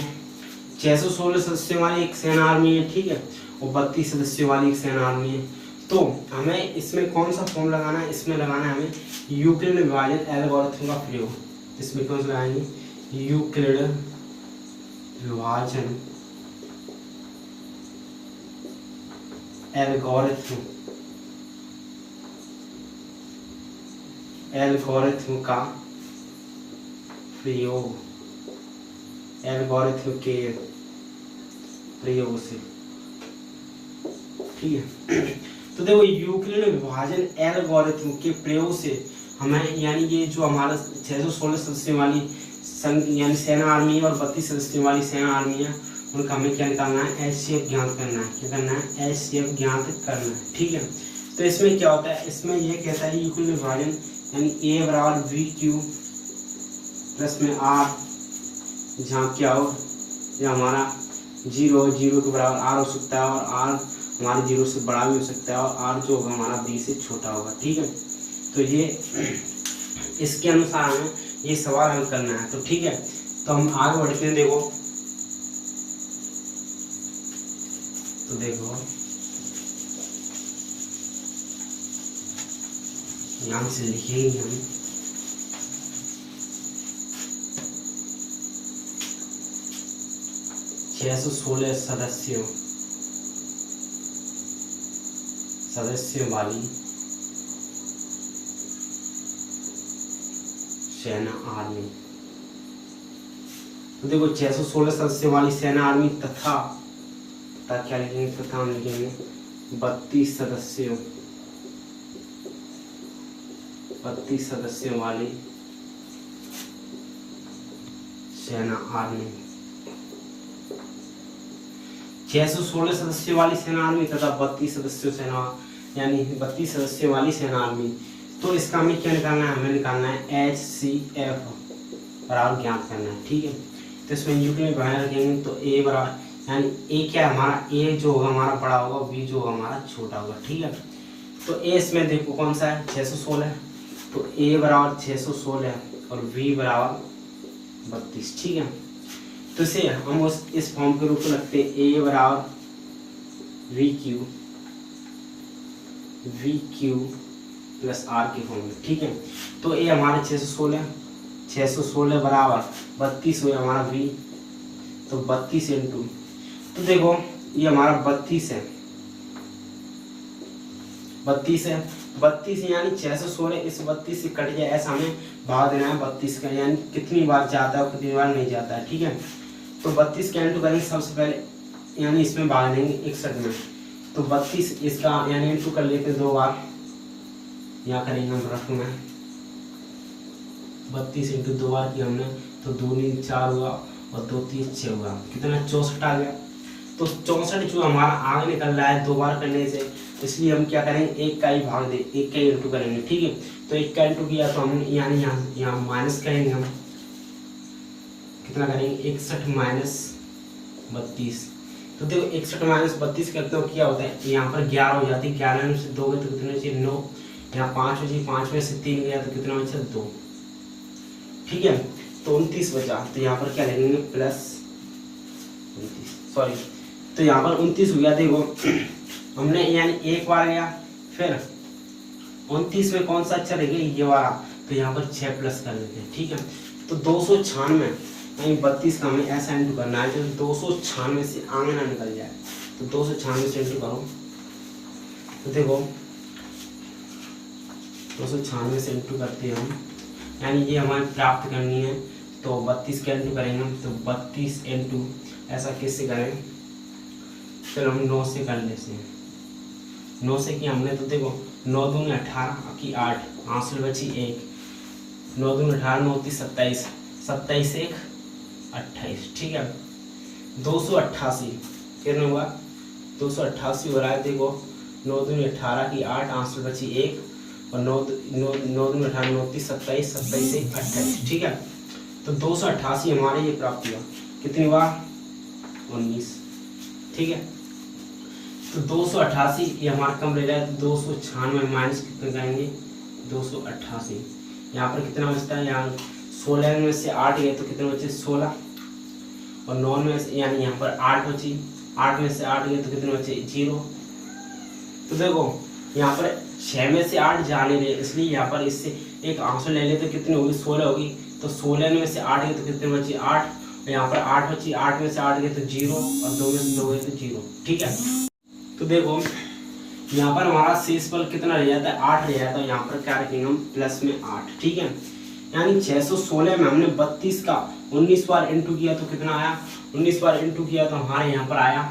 616 सदस्यों वाली एक सेना आर्मी है, ठीक है, और 32 सदस्यों वाली एक सेना आर्मी है। तो हमें इसमें कौन सा फॉर्म लगाना है, इसमें लगाना है हमें यूक्लिड विभाजन एल्गोरिथम का प्रयोग। इसमें कौन सा लगाएंगे, यूक्लिड विभाजन एल्गोरिथम का प्रयोग, एल्गोरिथम के प्रयोग से, ठीक है। तो देखो यूक्लिड विभाजन एल्गोरिथम के प्रयोग से हमें, यानी ये जो हमारा 616 सदस्यों वाली संघ यानी सेना आर्मी और 32 सदस्यों वाली सेना आर्मी है, उनका हमें क्या निकालना है, HCF ज्ञात करना है। क्या करना है, HCF ज्ञात करना है, ठीक है। तो इसमें क्या होता है, इसमें ये कहता है यूक्लिड विभाजन यानी A बराबर VQ प्लस में R, जहाँ क्या हो, ये हमारा 0 के बराबर R हो सकता है, और R हमारे 0 से बड़ा भी हो सकता है, और R जो होगा हमारा B से छोटा होगा, ठीक है। तो ये इसके अनुसार हमें ये सवाल हल करना है। तो ठीक है, तो हम आगे बढ़ते हैं। देखो यहाँ से लिखेंगे हम 616 सदस्यों वाली सेना आर्मी। तो देखो 616 सदस्यों वाली सेना आर्मी तथा क्या लिखेंगे, तथा हम लिखेंगे 32 सदस्यों वाली सेना आर्मी। 616 सदस्यों वाली सेना आर्मी तथा 32 सदस्यों सेना यानी 32 सदस्यों वाली सेना आर्मी। तो इसका हमें क्या निकालना है, हमें निकालना है HCF बराबर ज्ञात करना है, ठीक है। तो इसमें यूक्लिड में बनाए रखेंगे तो A बराबर यानी A क्या है हमारा, A जो होगा हमारा बड़ा होगा, B जो होगा हमारा छोटा होगा, ठीक है। तो A इसमें देखो कौन सा है 616, तो A बराबर 616 और V बराबर 32, ठीक है। तो इसे हम इस फॉर्म के रूप में रखते हैं A बराबर VQ प्लस R के फॉर्म में, ठीक है। तो A हमारे 616 बराबर 32 हुआ हमारा V, तो 32 इंटू, तो देखो ये हमारा 32 है 32 यानी 616 इस 32 से कट जाए, ऐसा हमें भाग देना है 32 का, यानी कितनी बार जाता है और कितनी बार नहीं जाता है, ठीक है। तो 32 का इंटू करेंगे सबसे पहले, यानी इसमें भाग देंगे 61 में, तो 32 इसका यानी इंटू कर लेते 2 बार, यहाँ करेंगे हम रफ में 32 इंटू 2 बार किया हमने, तो 2 × 4 हुआ और 2 × 3 = 6 हुआ, कितना 64 आ गया। तो 64 जो हमारा आगे निकल रहा है 2 बार करने से, इसलिए हम क्या करेंगे, 1 का ही भाग दे, 1 का ही इंटू करेंगे, ठीक है। तो 1 का इंटू किया तो हम यानी यहाँ माइनस करेंगे, हम कितना करेंगे 61 - 32। तो देखो 61 - 32 करते हो क्या होता है, यहाँ पर 11 हो जाती है, 11 में से 2 गए तो कितने बचे 9, यहाँ 5 बची, 5 में से 3 गया तो कितना बचा 2, ठीक है। तो 29 बचा, तो यहाँ पर क्या लगेंगे प्लस 29, सॉरी, तो यहाँ पर 29 हो गया। देखो हमने यानी एक बार गया, फिर 29 में कौन सा अक्षर रहेगा, ये वाला, तो यहाँ पर 6 प्लस कर देते हैं, ठीक है। तो 296 यानी 32 का हमें ऐसा इंटू करना है जो 296 से आगे ना निकल जाए। तो 296 से इंटू करो, तो देखो 296 से इंटू करते हैं हम, यानी ये हमें प्राप्त करनी है। तो 32 का इंटू करेंगे हम, तो 32 इंटू ऐसा किससे करें, चलो हम 9 से कर लेते हैं। 9 से किया हमने, तो देखो 9 दूनी 18 की 8, आंसर बची 1, 9 दूनी 18, 9 तीस 27, 27 1 28, ठीक है। 288 कितने हुआ, 288 हो रहा है। देखो 9 दूनी 18 की 8, आंसर बची 1, और 9 दूनी 18, 9 तीस 27, 27 1 28, ठीक है। तो 288 हमारे ये प्राप्त हुआ। कितनी हुआ, 19, ठीक है। तो 288 ये हमारा कम रह जाए, तो 296 माइनस कितने करेंगे, 288। यहाँ पर कितना बचता है, यहाँ 16 में से 8 गए तो कितने बचे, 16, और 9 में से यानी यहाँ पर 8 बची, 8 में से 8 गए तो कितने बचे, 0। तो देखो यहाँ पर 6 में से 8 जाने रहे, इसलिए यहाँ पर इससे एक आंसर ले लेते, कितनी होगी, 16 होगी। तो 16 में से 8 गए तो कितने बचे, 8, और यहाँ पर 8 बची, 8 में से 8 गए तो 0, और 2 में से 2 गए तो 0, ठीक है। तो देखो यहाँ पर हमारा शेषफल कितना रह जाता है, 8 रह जाता है। यहाँ पर क्या रखेंगे हम, प्लस में 8, ठीक है। यानी 616 में हमने 32 का 19 बार इंटू किया तो कितना आया, 19 बार इंटू किया तो हमारे यहाँ पर आया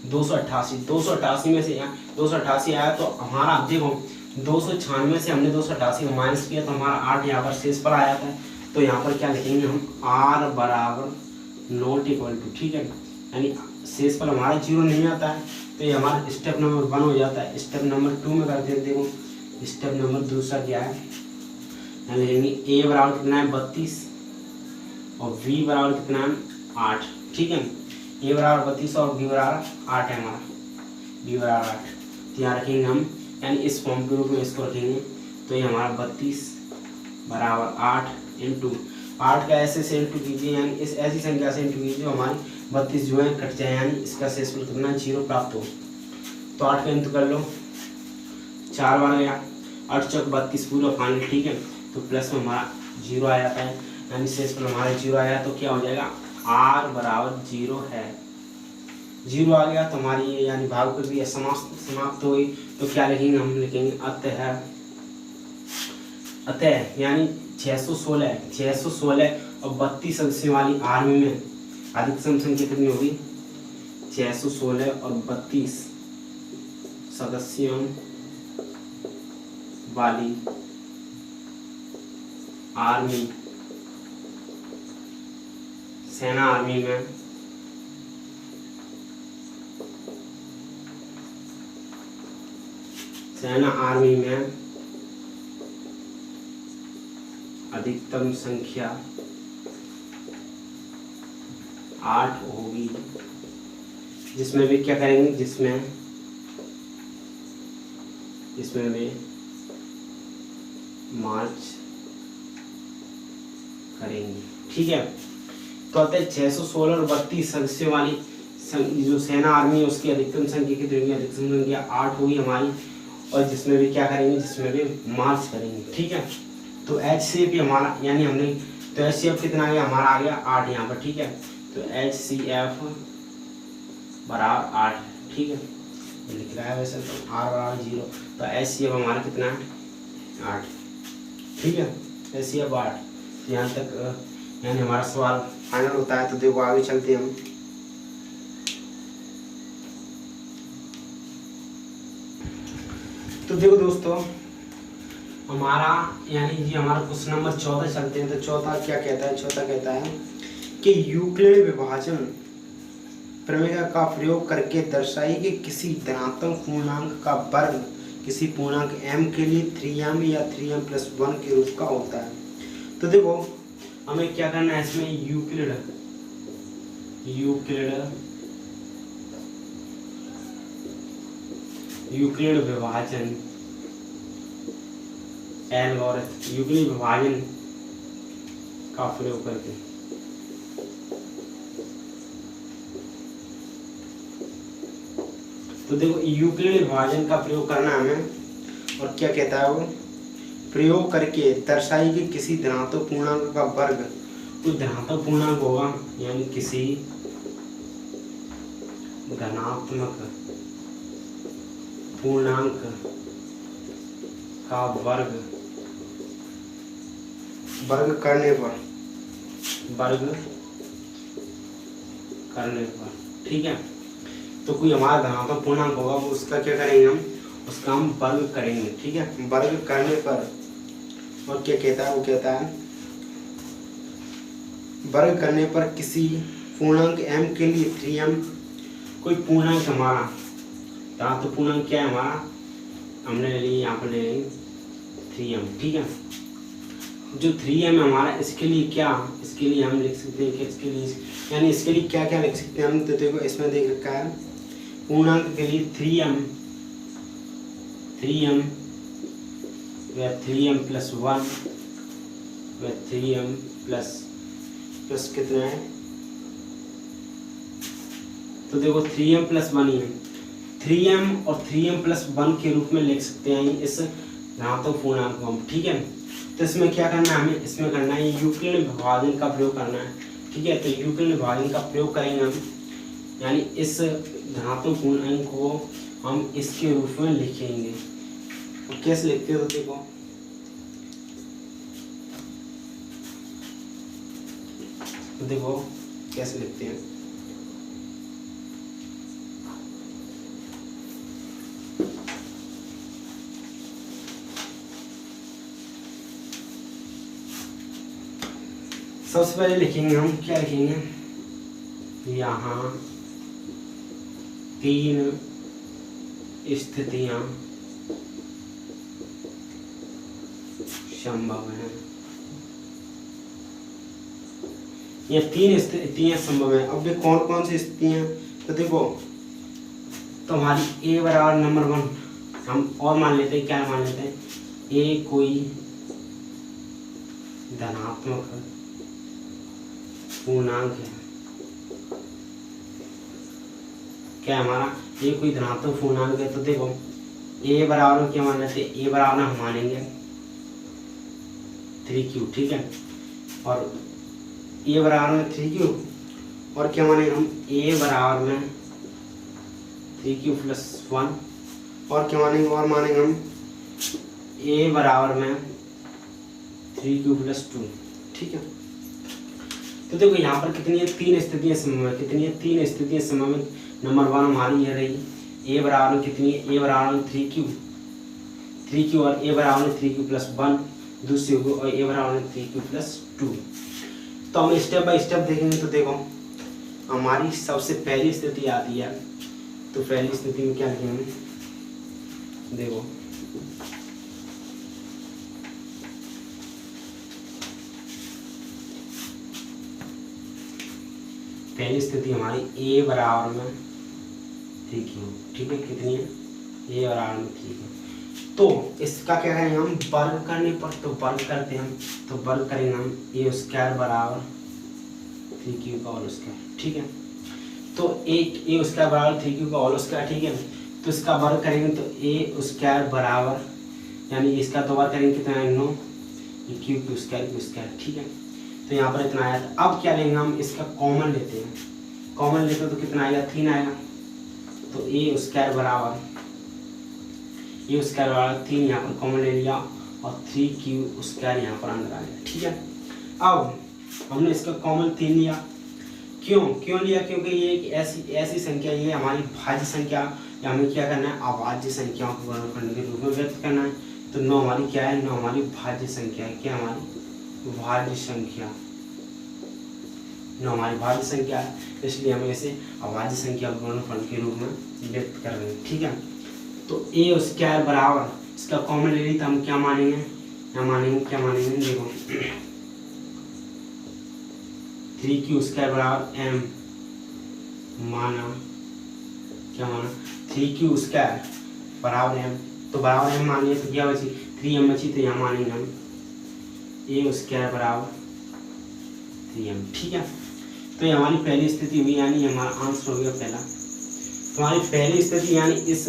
288। 288 में से यहाँ 288 आया, तो हमारा देखो 296 से हमने 288 को माइनस किया तो हमारा 8 यहाँ पर शेषफल आ जाता है। तो यहाँ पर क्या लिखेंगे हम, r बराबर नॉट इक्वल टू, ठीक है, यानी शेषफल हमारा 0 नहीं आता है। तो ये हमारा स्टेप नंबर 1 हो जाता है। स्टेप नंबर 2 में करते हैं, देखो स्टेप नंबर दूसरा क्या है, यानी a बराबर कितना है, 32, और v बराबर कितना है, 8, ठीक है। a बराबर 32 और b बराबर 8 है हमारा, b बराबर 8। तो यहाँ रखेंगे हम, यानी इस फॉर्म के रूप में इसको रखेंगे। तो ये हमारा 32 बराबर 8 इंटू 8 का ऐसे से इंटू कीजिए, यानी इस ऐसी संख्या से इंटू कीजिए, हमारी 32 जो है कट जाए, यानी इसका शेषफल कितना 0 प्राप्त हो। तो 8 का इंटू कर लो, 4 बार गया, 8 चौक 32 पूरा फाइनल, ठीक है। तो प्लस में हमारा 0 आ जाता है, यानी शेषफल हमारा 0 आया। तो क्या हो जाएगा, r बराबर 0 है। 0 आ गया तो हमारी ये यानी भाग प्रक्रिया समाप्त हो गई। तो क्या लिखेंगे, हम लिखेंगे अतः यानी 616 और 32 सदस्यों वाली आर्मी में अधिकतम संख्या कितनी होगी, 616 और 32 सदस्यों वाली आर्मी, सेना आर्मी में अधिकतम संख्या 8 होगी, जिसमें भी क्या करेंगे, जिसमें भी मार्च करेंगे, ठीक है। तो अतः 616 और 32 सदस्यों वाली जो सेना आर्मी है उसकी अधिकतम संख्या कितनी होगी, अधिकतम संख्या 8 होगी हमारी, और जिसमें भी क्या करेंगे, जिसमें भी मार्च करेंगे, ठीक है। तो HCF भी हमारा, यानी हमने तो HCF कितना आ गया, हमारा आ गया 8 यहाँ पर, ठीक है। तो HCF बराबर 8, ठीक है, लिख रहा है वैसे तो r बराबर 0। तो HCF हमारा कितना है, 8, ठीक है, HCF 8। यहाँ तक यानी हमारा सवाल फाइनल होता है। तो देखो आगे चलते हैं हम। तो देखो दोस्तों, हमारा यानी जी हमारा क्वेश्चन नंबर 14 चलते हैं। तो चौथा क्या कहता है, चौथा कहता है कि यूक्लिड विभाजन प्रमेय का प्रयोग करके दर्शाइए कि किसी धनात्मक पूर्णांक का वर्ग किसी पूर्णांक m के लिए 3m या 3m+1 के रूप का होता है। तो देखो हमें क्या करना है, इसमें यूक्लिड विभाजन एल्गोरिथम, यूक्लिड विभाजन का प्रयोग करके तो देखो यूक्लिड विभाजन का प्रयोग करना है हमें। और क्या कहता है वो, प्रयोग करके दर्शाई कि किसी धनात्मक पूर्णांक का वर्ग, कोई धनात्मक पूर्णांक होगा यानी किसी धनात्मक पूर्णांक का वर्ग करने पर ठीक है। तो कोई हमारा धनात्मक पूर्णांक होगा वो उसका क्या करेंगे हम, उसका हम वर्ग करेंगे ठीक है। वर्ग करने पर और क्या कहता है, वो कहता है वर्ग करने पर किसी पूर्णांक m के लिए 3m, कोई पूर्णांक हमारा धनात्मक पूर्णांक क्या है हमारा, हमने ले लिया यहाँ पर ले लेंगे 3m ठीक है। जो 3m हमारा इसके लिए क्या, इसके लिए हम लिख सकते हैं कि इसके लिए यानी इसके लिए क्या क्या लिख सकते हैं हम, तो देखो इसमें देख रखा है पूर्णांक के लिए 3m व 3m प्लस 1 व 3m प्लस कितना है, तो देखो 3m प्लस 1 ही है, 3m और 3m प्लस 1 के रूप में लिख सकते हैं इस धनात्मक पूर्णांक को हम ठीक है। तो इसमें क्या करना है हमें, इसमें करना है यूक्लिड विभाजन का प्रयोग करना है ठीक है। तो यूक्लिड विभाजन का प्रयोग करेंगे हम, यानी इस धनात्मक पूर्णांक को हम इसके रूप में लिखेंगे। और कैसे लिखते हो तो देखो कैसे लिखते हैं, सबसे पहले लिखेंगे हम, क्या लिखेंगे, यहाँ 3 स्थितियां संभव है, ये 3 स्थितियां संभव है। अब ये कौन कौन सी स्थितियां, तो देखो तो हमारी ए बराबर नंबर 1 हम और मान लेते हैं, क्या मान लेते हैं, ए कोई धनात्मक पूर्णांक है, क्या हमारा ये कोई धनात्मक पूर्णांक है। तो देखो ए बराबर क्या मान लेते हैं, ए बराबर हम मानेंगे 3q ठीक है, और ए बराबर में 3q और क्या मानेंगे हम, ए बराबर में 3q प्लस 1 और क्या मानेंगे, और मानेंगे हम ए बराबर में 3q प्लस 2 ठीक है। तो देखो यहाँ पर कितनी है, 3 स्थितियां संभव है, कितनी है, 3 स्थितियां संभव है। नंबर 1 हमारी ये रही, ए बराबर में कितनी है, ए बराबर में 3q और ए बराबर में 3q प्लस 1 दूसरी होगी, और ए बराबर में 3q प्लस 2। तो हम स्टेप बाय स्टेप देखेंगे। तो देखो हमारी सबसे पहली स्थिति आती है, तो पहली स्थिति में क्या लिखेंगे, देखो पहली स्थिति हमारी ए बराबर में 3q ठीक है, कितनी है, ए बराबर में 3q। तो इसका क्या करेंगे हम, वर्ग करने पर, तो वर्ग करते हैं हम, तो वर्ग करेंगे हम ए स्क्वायर बराबर 3q का होल स्क्वायर ठीक है। तो ए स्क्वायर बराबर 3q का होल स्क्वायर ठीक है। तो इसका वर्ग करेंगे तो ए स्क्वायर बराबर, यानी इसका तो वर्ग करेंगे कितना है 9, क्यू स्क्वायर ठीक है। तो यहाँ पर इतना आया था। अब क्या लेंगे हम, इसका कॉमन लेते हैं, कॉमन लेते हैं तो कितना आएगा, 3 आएगा। तो ए स्क्वायर बराबर 3 यहाँ पर कॉमन ले लिया और 3q स्क्वायर यहाँ पर अंदर आ गया ठीक है। अब हमने इसका कॉमन 3 लिया, क्यों लिया, क्योंकि ये एक ऐसी संख्या, ये हमारी भाज्य संख्या, या हमें क्या करना है, अभाज्य संख्याओं को वर्गफल के रूप में व्यक्त करना है। तो 9 हमारी क्या है, 9 हमारी भाज्य संख्या है, क्या हमारी भाज्य संख्या, 9 हमारी भाज्य संख्या है, इसलिए हम इसे अभाज्य संख्या गुणनफल के रूप में व्यक्त कर रहे हैं ठीक है। तो ए स्क्वायर बराबर, इसका कॉमन ले ली तो हम क्या मानेंगे, क्या मानेंगे देखो 3q स्क्वायर बराबर m माना, क्या माना 3q स्क्वायर बराबर m, तो बराबर m मान लिया तो क्या बची 3m बची, तो यहाँ मानेंगे हम ए स्क्वायर बराबर 3m ठीक है। तो ये हमारी पहली स्थिति हुई, यानी हमारा आंसर हो गया पहला। तो हमारी पहली स्थिति यानी इस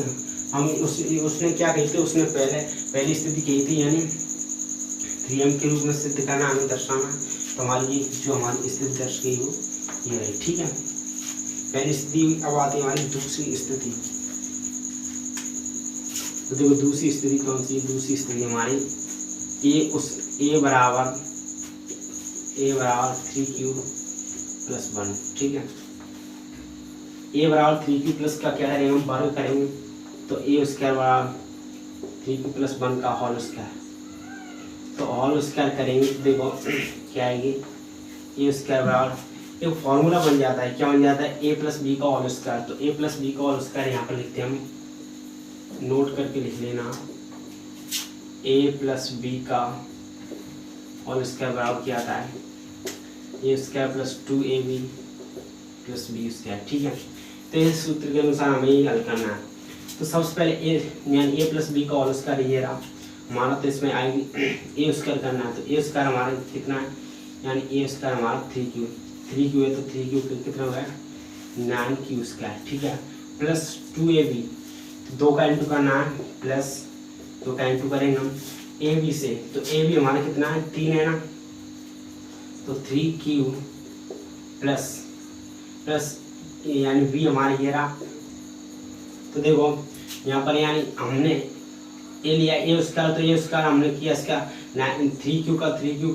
हम उसने क्या कही थी, उसने पहली स्थिति कही थी, यानी 3m के रूप में सिद्ध करना, हमें दर्शाना है। तो हमारी ये जो हमारी स्थिति दर्श गई वो ये रही, ठीक है। पहली स्थिति। अब आती है हमारी दूसरी स्थिति। तो देखो दूसरी स्थिति कौन सी है? दूसरी स्थिति हमारी a बराबर 3q + 1, ठीक है। a बराबर 3q प्लस का क्या करेंगे हम? वर्ग करेंगे। तो a स्क्वायर बराबर 3q + 1 का होल स्क्वायर। तो होल स्क्वायर करेंगे तो देखो क्या आएगी? a स्क्वायर बराबर एक फॉर्मूला बन जाता है। क्या बन जाता है? a + b का होल स्क्वायर। तो a + b का होल स्क्वायर यहाँ पर लिखते हैं हम, नोट करके लिख लेना। a + b का होल स्क्वायर बराबर क्या आता है? a square + 2ab + b square, ठीक है। तो इस सूत्र के अनुसार हमें ये हल करना है। तो सबसे पहले यानी a + b का होल स्क्वायर ये रहा हमारा। तो इसमें आएगी a स्क्वायर करना है। तो a स्क्वायर हमारा कितना है? यानी a स्क्वायर हमारा 3q है। तो 3q कितना हो गया? 9q स्क्वायर, ठीक है। प्लस 2ab, तो 2 का इंटू करना है, प्लस 2 का इंटू करेंगे हम ab से। तो ab हमारा कितना है? 3 है ना। तो 3q प्लस यानी b हमारा ये रहा। तो देखो यहाँ पर यानी हमने a लिया a स्क्वायर। तो a स्क्वायर हमने किया इसका 3q का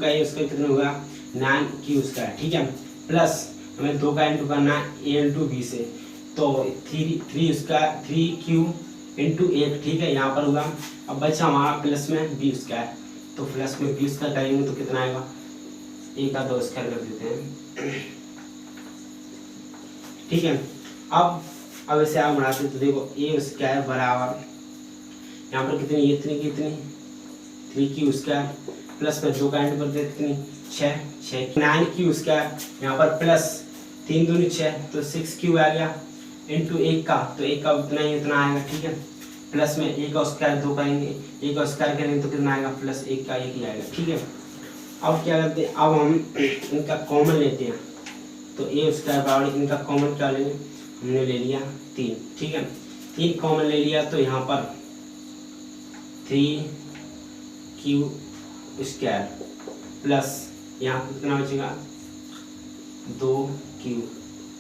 a स्क्वायर कितना होगा? 9q स्क्वायर, ठीक है। प्लस हमें 2 का इंटू करना है a इंटू b से। तो 3 स्क्वायर 3q इंटू 1, ठीक है, यहाँ पर होगा। अब बचा हमारा प्लस में b स्क्वायर। तो प्लस में b स्क्वायर करेंगे तो कितना आएगा? a का 2 स्क्वायर कर देते हैं, ठीक है। अब इसे आगे बढ़ाते तो देखो a स्क्वायर बराबर यहाँ पर कितनी 3q स्क्वायर प्लस में 2 का इंटू कर देते कितनी 6 9q स्क्वायर यहाँ पर प्लस 3 दूनी 6, तो 6q आ गया इंटू 1 का। तो 1 का उतना आएगा, ठीक है। प्लस में 1 का स्क्वायर 2 करेंगे, 1 का स्क्वायर करेंगे तो कितना आएगा? प्लस 1 का 1 ही आएगा, ठीक है। अब क्या करते हैं? अब हम इनका कॉमन लेते हैं। तो a स्क्वायर बराबर इनका कॉमन क्या लेंगे? हमने ले लिया 3, ठीक है। 3 कॉमन ले लिया तो यहाँ पर 3q स्क्वायर प्लस यहाँ कितना बचेगा? 2q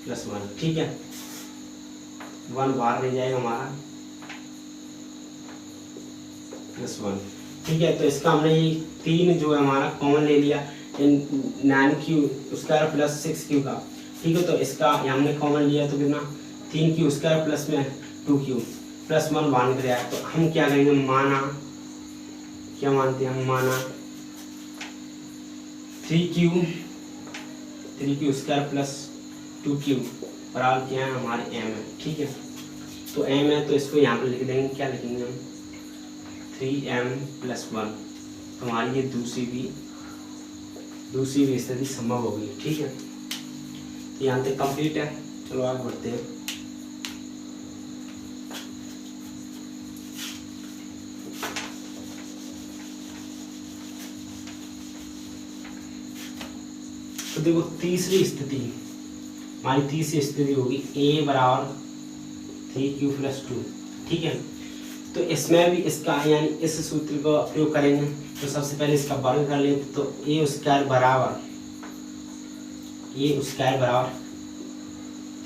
+ 1, ठीक है। 1 बाहर रह जाएगा हमारा +1, ठीक है। तो इसका हमने ये 3 जो है हमारा कॉमन ले लिया 9q स्क्वायर प्लस 6q का, ठीक है। तो इसका हमने कॉमन लिया तो कितना? 3q स्क्वायर प्लस में 2q + 1 बाहर निकल आया। तो हम क्या करेंगे? क्या मानते हैं हम? माना 3q स्क्वायर प्लस 2q बराबर क्या है? हमारे m है, ठीक है। तो m है तो इसको यहाँ पर लिख देंगे। क्या लिखेंगे हम? 3m + 1। तो हमारी ये दूसरी भी स्थिति संभव होगी, ठीक है। तो यहाँ तक कंप्लीट है। चलो आगे बढ़ते हैं। तो देखो तीसरी स्थिति होगी a बराबर 3q + 2, ठीक है। तो इसमें भी इसका यानी इस सूत्र का प्रयोग करेंगे। तो सबसे पहले इसका वर्ग कर लेते। तो a स्क्वायर बराबर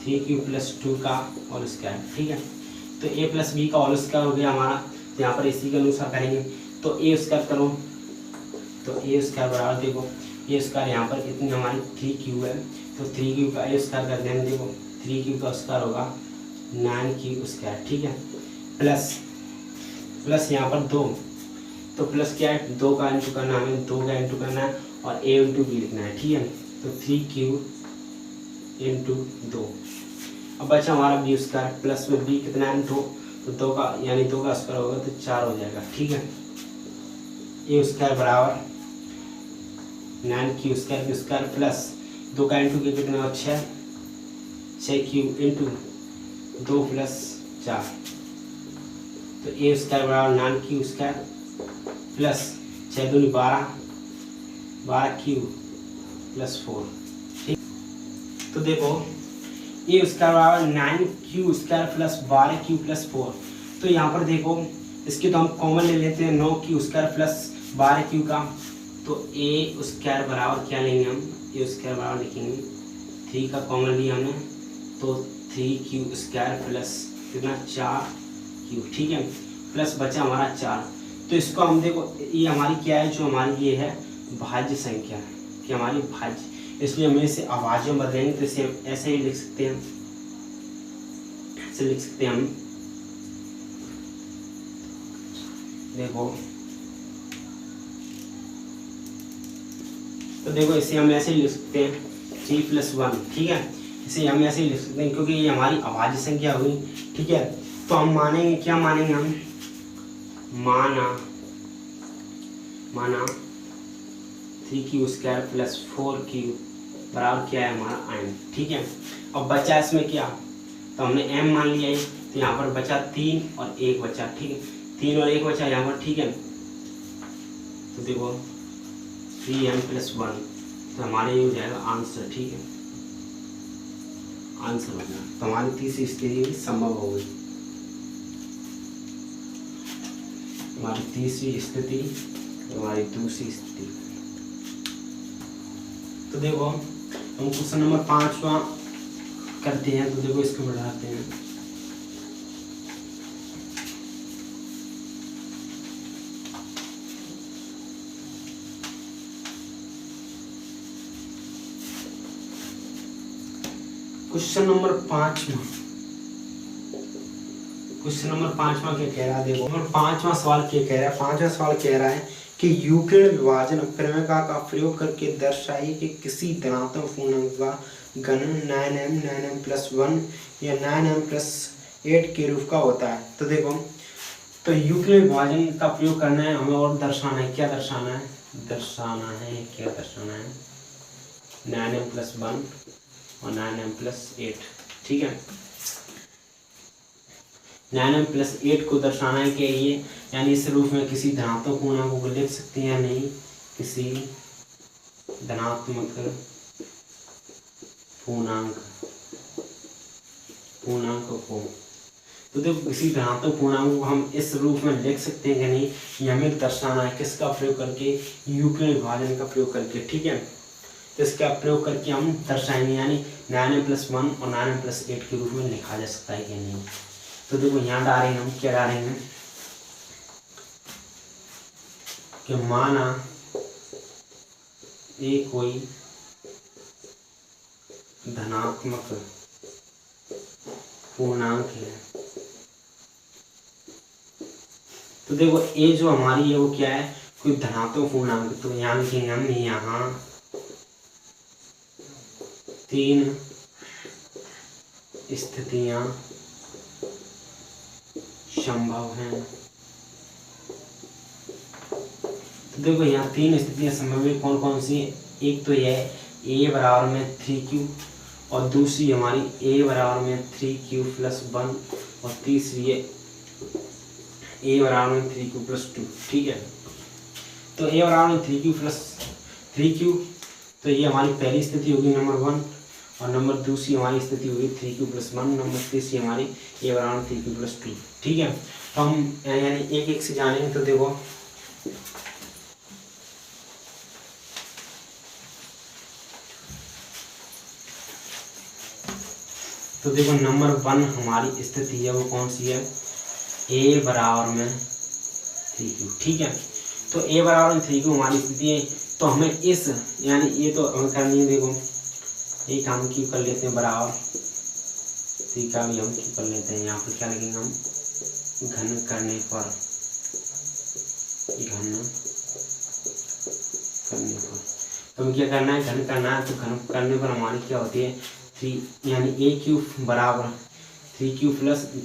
3q + 2 का होल स्क्वायर, ठीक है। तो a + b का होल स्क्वायर हो गया हमारा। तो यहाँ पर इसी के अनुसार करेंगे। तो a स्क्वायर करो। तो a स्क्वायर बराबर देखो a स्क्वायर यहाँ पर कितनी हमारी 3q है। तो 3q का a स्क्वायर कर देंगे। देखो 3q का स्क्वायर होगा 9q स्क्वायर, ठीक है। प्लस यहाँ पर 2। तो प्लस क्या है? 2 का इंटू करना है, हमें 2 का इंटू करना है और a इंटू b लिखना है, ठीक है। तो 3q × 2। अब बचा हमारा b स्क्वायर प्लस में b कितना है? 2। तो 2 का यानी 2 का स्क्वायर होगा तो 4 हो जाएगा, ठीक है। a स्क्वायर बराबर 9q स्क्वायर प्लस 2 का इंटू कितना है? 6q × 2 + 4। तो a स्क्वायर बराबर 9q स्क्वायर प्लस 6 दूनी 12q + 4, ठीक। तो देखो a स्क्वायर बराबर 9q स्क्वायर प्लस 12q + 4। तो यहाँ पर देखो इसके तो हम कॉमन ले लेते हैं 9q स्क्वायर प्लस 12q का। तो ए स्क्वायर बराबर क्या लेंगे हम, ए स्क्वायर बराबर लिखेंगे 3 का कॉमन लिया हमने, तो 3q स्क्वायर प्लस कितना 4q, ठीक है, प्लस बचा हमारा 4। तो इसको हम देखो ये हमारी क्या है, जो हमारी ये है भाज्य संख्या है कि हमारी भाज्य, इसलिए हम इसे अभाज्य में बदलेंगे। तो इसे हम ऐसे ही लिख सकते हैं, ऐसे लिख सकते हैं हम, देखो तो देखो इसे हम ऐसे ही लिख सकते हैं 3+1, ठीक है, इसे हम ऐसे ही लिख सकते हैं क्योंकि ये हमारी अभाज्य संख्या हुई, ठीक है। तो हम मानेंगे, क्या मानेंगे हम, माना 3q स्क्वायर प्लस 4q बराबर क्या है हमारा m, ठीक है। अब बचा इसमें क्या, तो हमने m मान लिया है, तो यहाँ पर बचा 3 और 1 बचा, ठीक है, 3 और 1 बचा यहाँ पर, ठीक है। तो देखो 3m+1, तो हमारे ये हो जाएगा आंसर, ठीक है, आंसर हो गया। तो हमारी तीसरी स्थिति संभव हो गई, हमारी तीसरी स्थिति, हमारी दूसरी स्थिति। तो देखो हम क्वेश्चन नंबर 5वां करते हैं। तो देखो इसको बढ़ाते हैं, क्वेश्चन नंबर 5वां, क्वेश्चन नंबर 5वां क्या कह रहा है, देखो नंबर 5वां सवाल क्या कह रहा है, 5वां सवाल कह रहा है कि यूक्लिड विभाजन प्रमेय का प्रयोग करके दर्शाइए कि किसी धनात्मक पूर्णांक का घन 9m+1 या 9m+8 के रूप का होता है। तो देखो, तो यूक्लिड विभाजन का प्रयोग करना है हमें और दर्शाना है, क्या दर्शाना है, क्या दर्शाना है 9m+1 और 9m+8, ठीक है। 9m+8 को दर्शाना है कि ये यानी इस रूप में किसी धनात्मक पूर्णांक को लिख सकते हैं या नहीं, किसी धनात्मक पूर्णांक को, तो देखो किसी धनात्मक पूर्णांक को हम इस रूप में लिख सकते हैं कि नहीं, ये हमें दर्शाना है, किसका प्रयोग करके, यूक्लिड विभाजन का प्रयोग करके, ठीक है। तो इसका प्रयोग करके हम दर्शाएंगे, यानी 9m+1 और 9m+8 के रूप में लिखा जा सकता है कि नहीं। तो देखो यहाँ डालेंगे हम, क्या डालेंगे कि माना ये कोई धनात्मक पूर्णांक है। तो देखो ये जो हमारी है वो क्या है, कोई धनात्मक पूर्णांक। तो यहाँ लिखेंगे हम, यहाँ 3 स्थितियां संभव हैं। तो देखो यहाँ 3 स्थितियां संभव है, कौन कौन सी, एक तो यह a बराबर में 3q, और दूसरी हमारी a बराबर में 3q+1, और तीसरी है a बराबर में 3q+2, ठीक है। तो a बराबर में 3q, तो ये हमारी पहली स्थिति होगी नंबर 1, और नंबर दूसरी हमारी स्थिति होगी 3q+1, नंबर तीसरी हमारी a बराबर 3q+2, ठीक है। तो हम यानी एक एक से जानेंगे। तो देखो नंबर 1 हमारी स्थिति है वो कौन सी है, a बराबर में 3q, ठीक है। तो a बराबर में 3q हमारी स्थिति है। तो हमें इस यानी ये तो हमें करनी है, देखो एक हम क्यू कर लेते हैं बराबर 3 का भी हम क्यू कर लेते हैं। यहाँ पर क्या लिखेंगे हम, घन करने पर, तो हमें क्या करना है, घन करना है। तो घन करने पर हमारी क्या होती है 3, यानी a क्यूब बराबर 3q +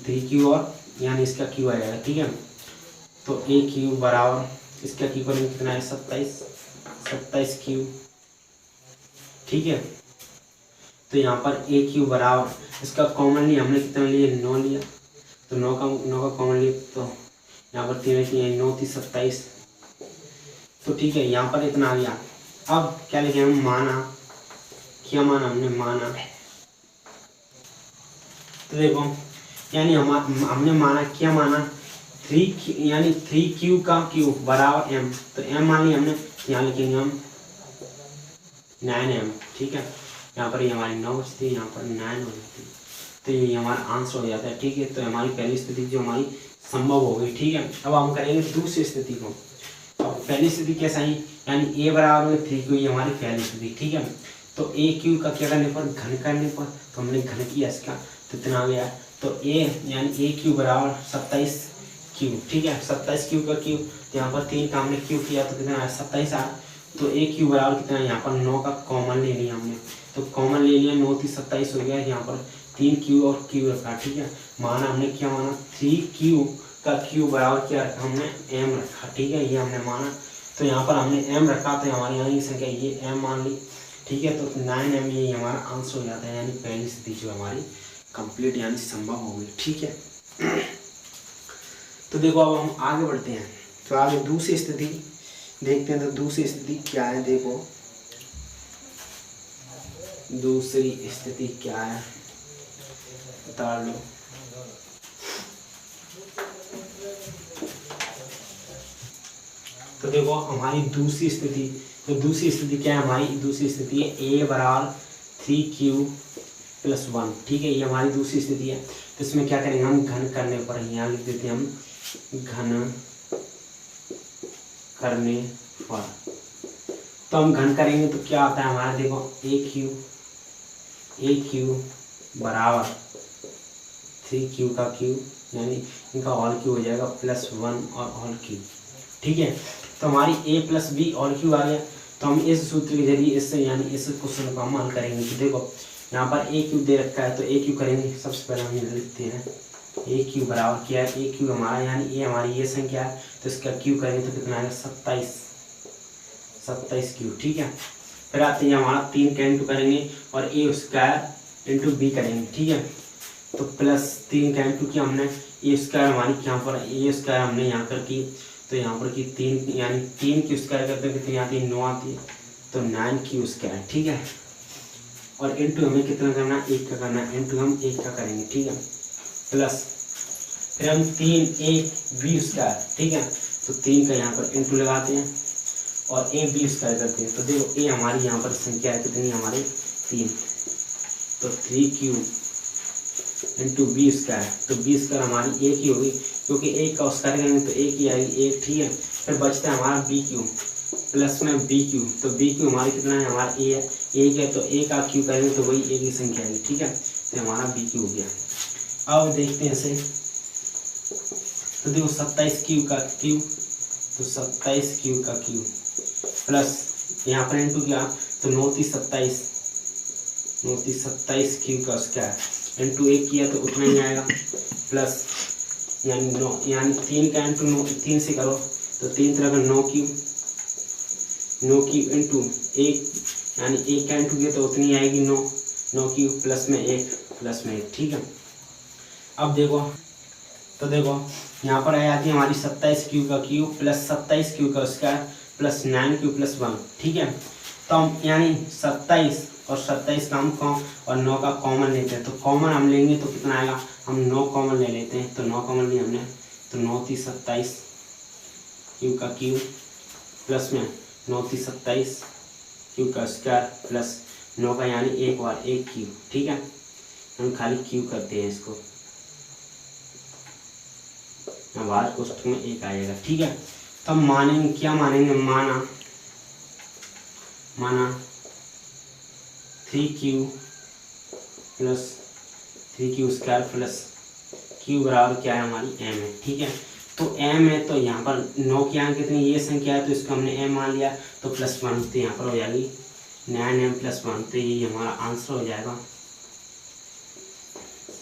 3q, और यानी इसका क्यू आ जाएगा, ठीक है। तो a क्यूब बराबर इसका क्यू करेंगे कितना है 27 क्यूब, ठीक है। तो यहाँ पर a क्यूब बराबर इसका कॉमन लिया हमने, कितना लिए 9 लिया, तो 9 का कॉमन लिया, तो यहाँ पर 3 किए 9 × 27, तो ठीक है, यहाँ पर इतना आ गया। अब क्या लिखे हम, माना, क्या माना हमने, माना। तो देखो यानी हमने माना, क्या माना 3 यानी 3q का क्यूब बराबर m, तो m मान लिया हमने, यहाँ लिखेंगे हम 9m, ठीक है। यहाँ पर ये हमारी 9 बचती है, यहाँ पर 9 हो जाती है, तो ये हमारा आंसर हो जाता है, ठीक है। तो हमारी पहली स्थिति जो हमारी संभव हो गई, ठीक है। अब हम करेंगे दूसरी स्थिति को। अब पहली स्थिति कैसा है, यानी a बराबर 3q, ये हमारी पहली स्थिति, ठीक है। तो a q का क्या करने पर, घन करने पर, तो हमने घन किया इसका, तो इतना आ गया। तो a यानी a q बराबर 27q, ठीक है। 27q का q, तो यहाँ पर 3 का हमने q किया तो कितना आया, 27 आया। तो a q बराबर कितना है, यहाँ पर 9 का कॉमन ले लिया हमने, तो कॉमन ले लिया, 9 3 27 हो गया। यहाँ पर 3q और q रखा, ठीक है। माना हमने क्या माना, 3q का q बराबर क्या रखा हमने, m रखा, ठीक है। ये हमने माना, तो यहाँ पर हमने m रखा, तो हमारी यहाँ की संख्या ये m मान ली, ठीक है। तो 9m ये हमारा आंसर हो जाता है, यानी पहली स्थिति जो हमारी कंप्लीट यानी संभव हो गई, ठीक है। तो देखो अब हम आगे बढ़ते हैं, तो आगे दूसरी स्थिति देखते हैं। तो दूसरी स्थिति क्या है, देखो दूसरी स्थिति क्या है, बता लो। तो देखो हमारी दूसरी स्थिति, तो दूसरी स्थिति क्या है, हमारी दूसरी स्थिति है a बराबर 3q + 1, ठीक है। ये हमारी दूसरी स्थिति है। तो इसमें क्या करेंगे हम, घन करने पर, यहाँ लिख देते हैं हम घन करने पर। तो हम घन करेंगे तो क्या आता है हमारा, देखो a q बराबर 3q का q, यानी इनका होल क्यू हो जाएगा +1 और होल क्यू, ठीक है। तो हमारी a + b होल क्यू आ गया। तो हम इस सूत्र के जरिए इससे यानी इस क्वेश्चन को हम हल करेंगे। तो देखो यहाँ पर a q दे रखा है, तो a q करेंगे। सबसे पहले हम ये लिखते हैं a q बराबर क्या है, a q हमारा यानी a हमारी ये संख्या है, तो इसका q करेंगे तो कितना आएगा, 27q, ठीक है। फिर आते हैं हमारा 3 का इंटू करेंगे और a स्क्वायर इंटू b करेंगे, ठीक है। तो +3 का इंटू किया हमने, a स्क्वायर हमारी यहाँ पर a स्क्वायर हमने यहाँ कर की, तो यहाँ पर की 3 यानी 3 की स्क्वायर करते हैं, कितनी आती है, 9 आती है, तो 9q स्क्वायर, ठीक है। और इंटू हमें कितना करना है, 1 का करना है, इंटू हम 1 का करेंगे, ठीक है। प्लस फिर हम 3a b स्क्वायर, ठीक है। तो 3 का यहाँ पर इंटू लगाते हैं और a b स्क्वायर करते हैं। तो देखो a हमारी यहाँ पर संख्या है कितनी, हमारी 3, तो 3q इंटू b स्क्वायर, तो b स्क्वायर हमारी 1 ही होगी, क्योंकि 1 का स्क्वायर करेंगे तो 1 ही आएगी, 1, ठीक है। फिर बचता है हमारा bq प्लस में bq, तो bq हमारी कितना है, हमारा a है, 1 है, तो a का q करेंगे तो वही a की संख्या है, ठीक है। तो हमारा bq हो गया। अब देखते हैं इसे, तो देखो 27q का q, तो 27q का q प्लस यहाँ पर इंटू किया, तो 9 3 27q का स्क्वायर इंटू 1 किया तो उतना ही आएगा, प्लस यानी 9 यानी 3 का इंटू 9, 3 से करो तो 3 तरह का 9q इंटू 1, यानी 1 का इंटू किया तो उतनी आएगी 9q प्लस में 1, ठीक है। अब देखो, तो देखो यहाँ पर आ जाती है हमारी 27q का q प्लस 27q का स्क्वायर प्लस 9q + 1, ठीक है। तो हम यानी 27 और 27 का हम और 9 का कॉमन लेते हैं, तो कॉमन हम लेंगे तो कितना आएगा, हम 9 कॉमन ले लेते हैं, तो 9 कॉमन लिया हमने, तो 9 3 27 q का q प्लस में 9 3 27 q का स्क्वायर प्लस 9 का यानी 1 बार 1q, ठीक है। हम खाली q करते हैं इसको, बाहर कोष्ठक में 1 आएगा, ठीक है। तो हम मानेंगे, क्या मानेंगे, माना 3q स्क्वायर प्लस q बराबर क्या है, हमारी m है, ठीक है। तो m है, तो यहाँ पर 9 की यहाँ कितनी ये संख्या है, तो इसको हमने m मान लिया, तो +1, तो यहाँ पर हो जाएगी 9m + 1, तो ये हमारा आंसर हो जाएगा।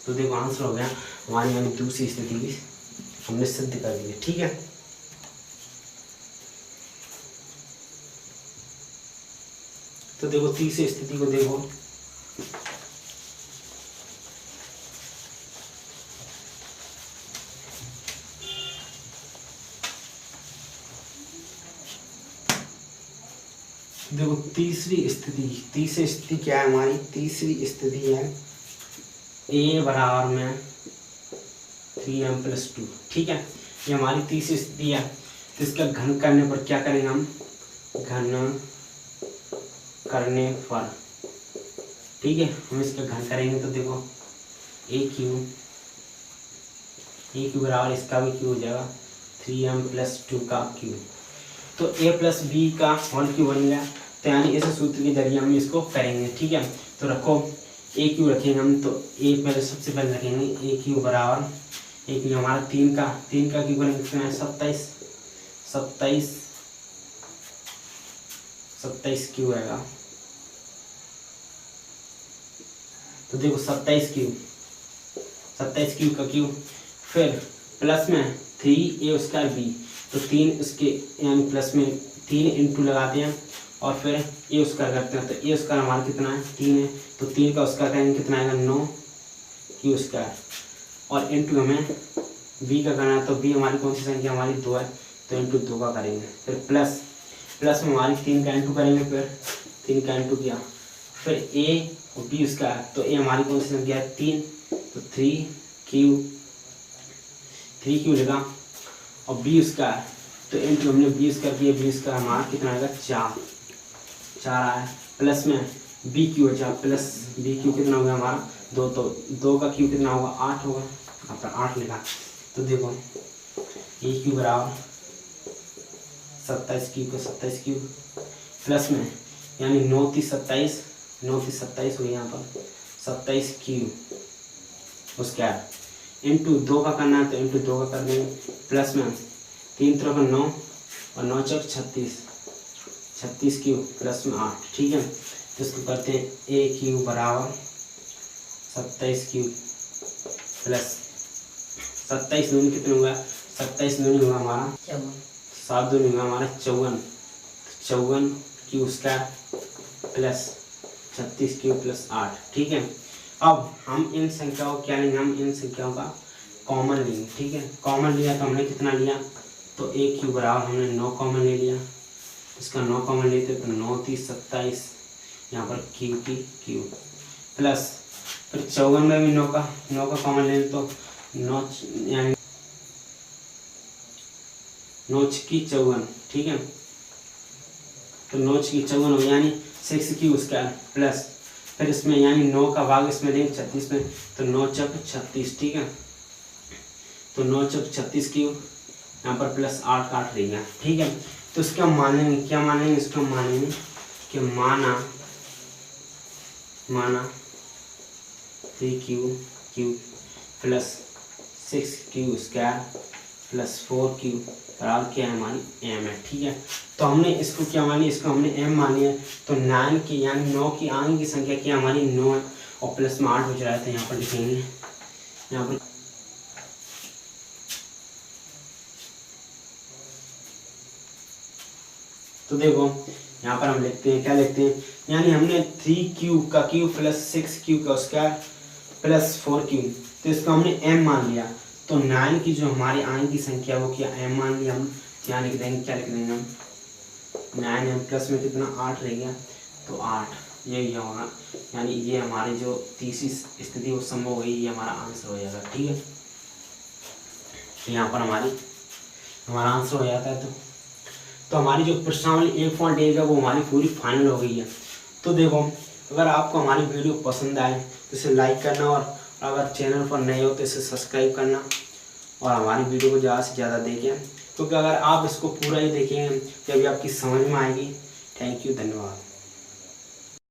तो देखो आंसर हो गया हमारी यानी दूसरी स्थिति भी हमने सिद्ध कर दी है, ठीक है। तो देखो तीसरी स्थिति को देखो, देखो तीसरी स्थिति क्या है, हमारी तीसरी स्थिति है a बराबर में 3m + 2, ठीक है। ये हमारी तीसरी स्थिति है। तो इसका घन करने पर क्या करेंगे हम, घन करने पर, ठीक है, हम इसका घन करेंगे तो देखो ए क्यू बराबर इसका भी क्यू हो जाएगा 3m+2 का क्यू। तो a + b का होल क्यू बन गया। तो यानी इस सूत्र के जरिए हम इसको करेंगे, ठीक है। तो रखो ए क्यू रखेंगे हम, तो ए पहले सबसे पहले रखेंगे ए क्यू बराबर ए क्यू हमारा 3 का क्यू बनेगा कितना है 27 क्यू आएगा। तो देखो 27 क्यू का क्यू, फिर प्लस में 3a²b, तो 3 उसके यानी प्लस में 3 इंटू लगाते हैं और फिर a² करते हैं। तो a² हमारा कितना है 3 है, तो 3 का उसका करेंगे कितना आएगा 9q², और इंटू हमें b का करना है। तो b हमारी कौन सी संख्या हमारी 2 है, तो इंटू 2 का करेंगे। फिर प्लस में हमारी 3 का इंटू करेंगे, फिर 3 का इंटू किया, फिर a और b², तो a हमारी कौन सी संख्या है 3, तो 3q लगा, और b², तो इंटू हमने b² किया, b² हमारा कितना आएगा 4 आया। प्लस में bq बचा, प्लस bq कितना होगा हमारा 2, तो 2 का q कितना होगा 8 होगा, यहाँ पर 8 लिखा। तो देखो eq बराबर 27q का 27q, प्लस में यानी 9 × 3 = 27 हुई, यहाँ पर 27q², इंटू 2 का करना है तो इंटू 2 का कर देंगे, प्लस में 3 × 9 और 9 × 36q प्लस में 8, ठीक है। तो इसको करते हैं a³ बराबर 27q प्लस 27 दूनी कितने हुआ, 27 दूनी हुआ हमारा 7 दूनी हुआ हमारा 54q² प्लस 36q प्लस 8, ठीक है। अब हम इन संख्याओं को क्या लेंगे, हम इन संख्याओं का कॉमन लेंगे, ठीक है। कॉमन लिया तो हमने कितना लिया, तो a³ बराबर हमने 9 कॉमन ले लिया, इसका 9 कॉमन लेते तो 9 × 3 = 27, यहाँ पर q प्लस फिर 54 में भी 9 का कॉमन ले तो 9 यानी 9×54, ठीक है। तो 9×54 हो यानी 6q² प्लस फिर इसमें यानी 9 का भाग इसमें देंगे 36 में, तो 9 × 36, ठीक है। तो 9 × 36q यहाँ पर प्लस 8 काट देगा, ठीक है। तो इसका मानेंगे क्या, मानेंगे इसका मानेंगे कि माना 3q plus 6q² plus 4q बराबर क्या है हमारी m है, ठीक है। तो हमने इसको क्या मान लिया, इसको हमने m मान लिया। तो 9 की यानी 9 की आगे की संख्या क्या हमारी 9 है, और प्लस में 8 बच रहा है, तो यहाँ पर लिखेंगे यहाँ पर तो देखो यहाँ पर हम लिखते हैं, क्या लिखते हैं, यानी हमने 3q का q प्लस 6q का स्क्वायर प्लस 4q, तो इसको हमने m मान लिया। तो 9 की जो हमारी आगे की संख्या वो क्या m मान लिया हम, यहाँ लिख देंगे, क्या लिख देंगे हम 9m प्लस में कितना 8 रह गया, तो 8 ये होगा, यानी ये हमारी जो तीसरी स्थिति वो संभव हो गई, ये हमारा आंसर हो जाएगा, ठीक है। तो यहाँ पर हमारा आंसर हो जाता है। तो हमारी जो प्रश्नावली 1.1 है वो हमारी पूरी फाइनल हो गई है। तो देखो अगर आपको हमारी वीडियो पसंद आए तो इसे लाइक करना, और अगर चैनल पर नए हो तो इसे सब्सक्राइब करना, और हमारी वीडियो को ज़्यादा से ज़्यादा देखें, क्योंकि अगर आप इसको पूरा ही देखेंगे तभी आपकी समझ में आएगी। थैंक यू, धन्यवाद।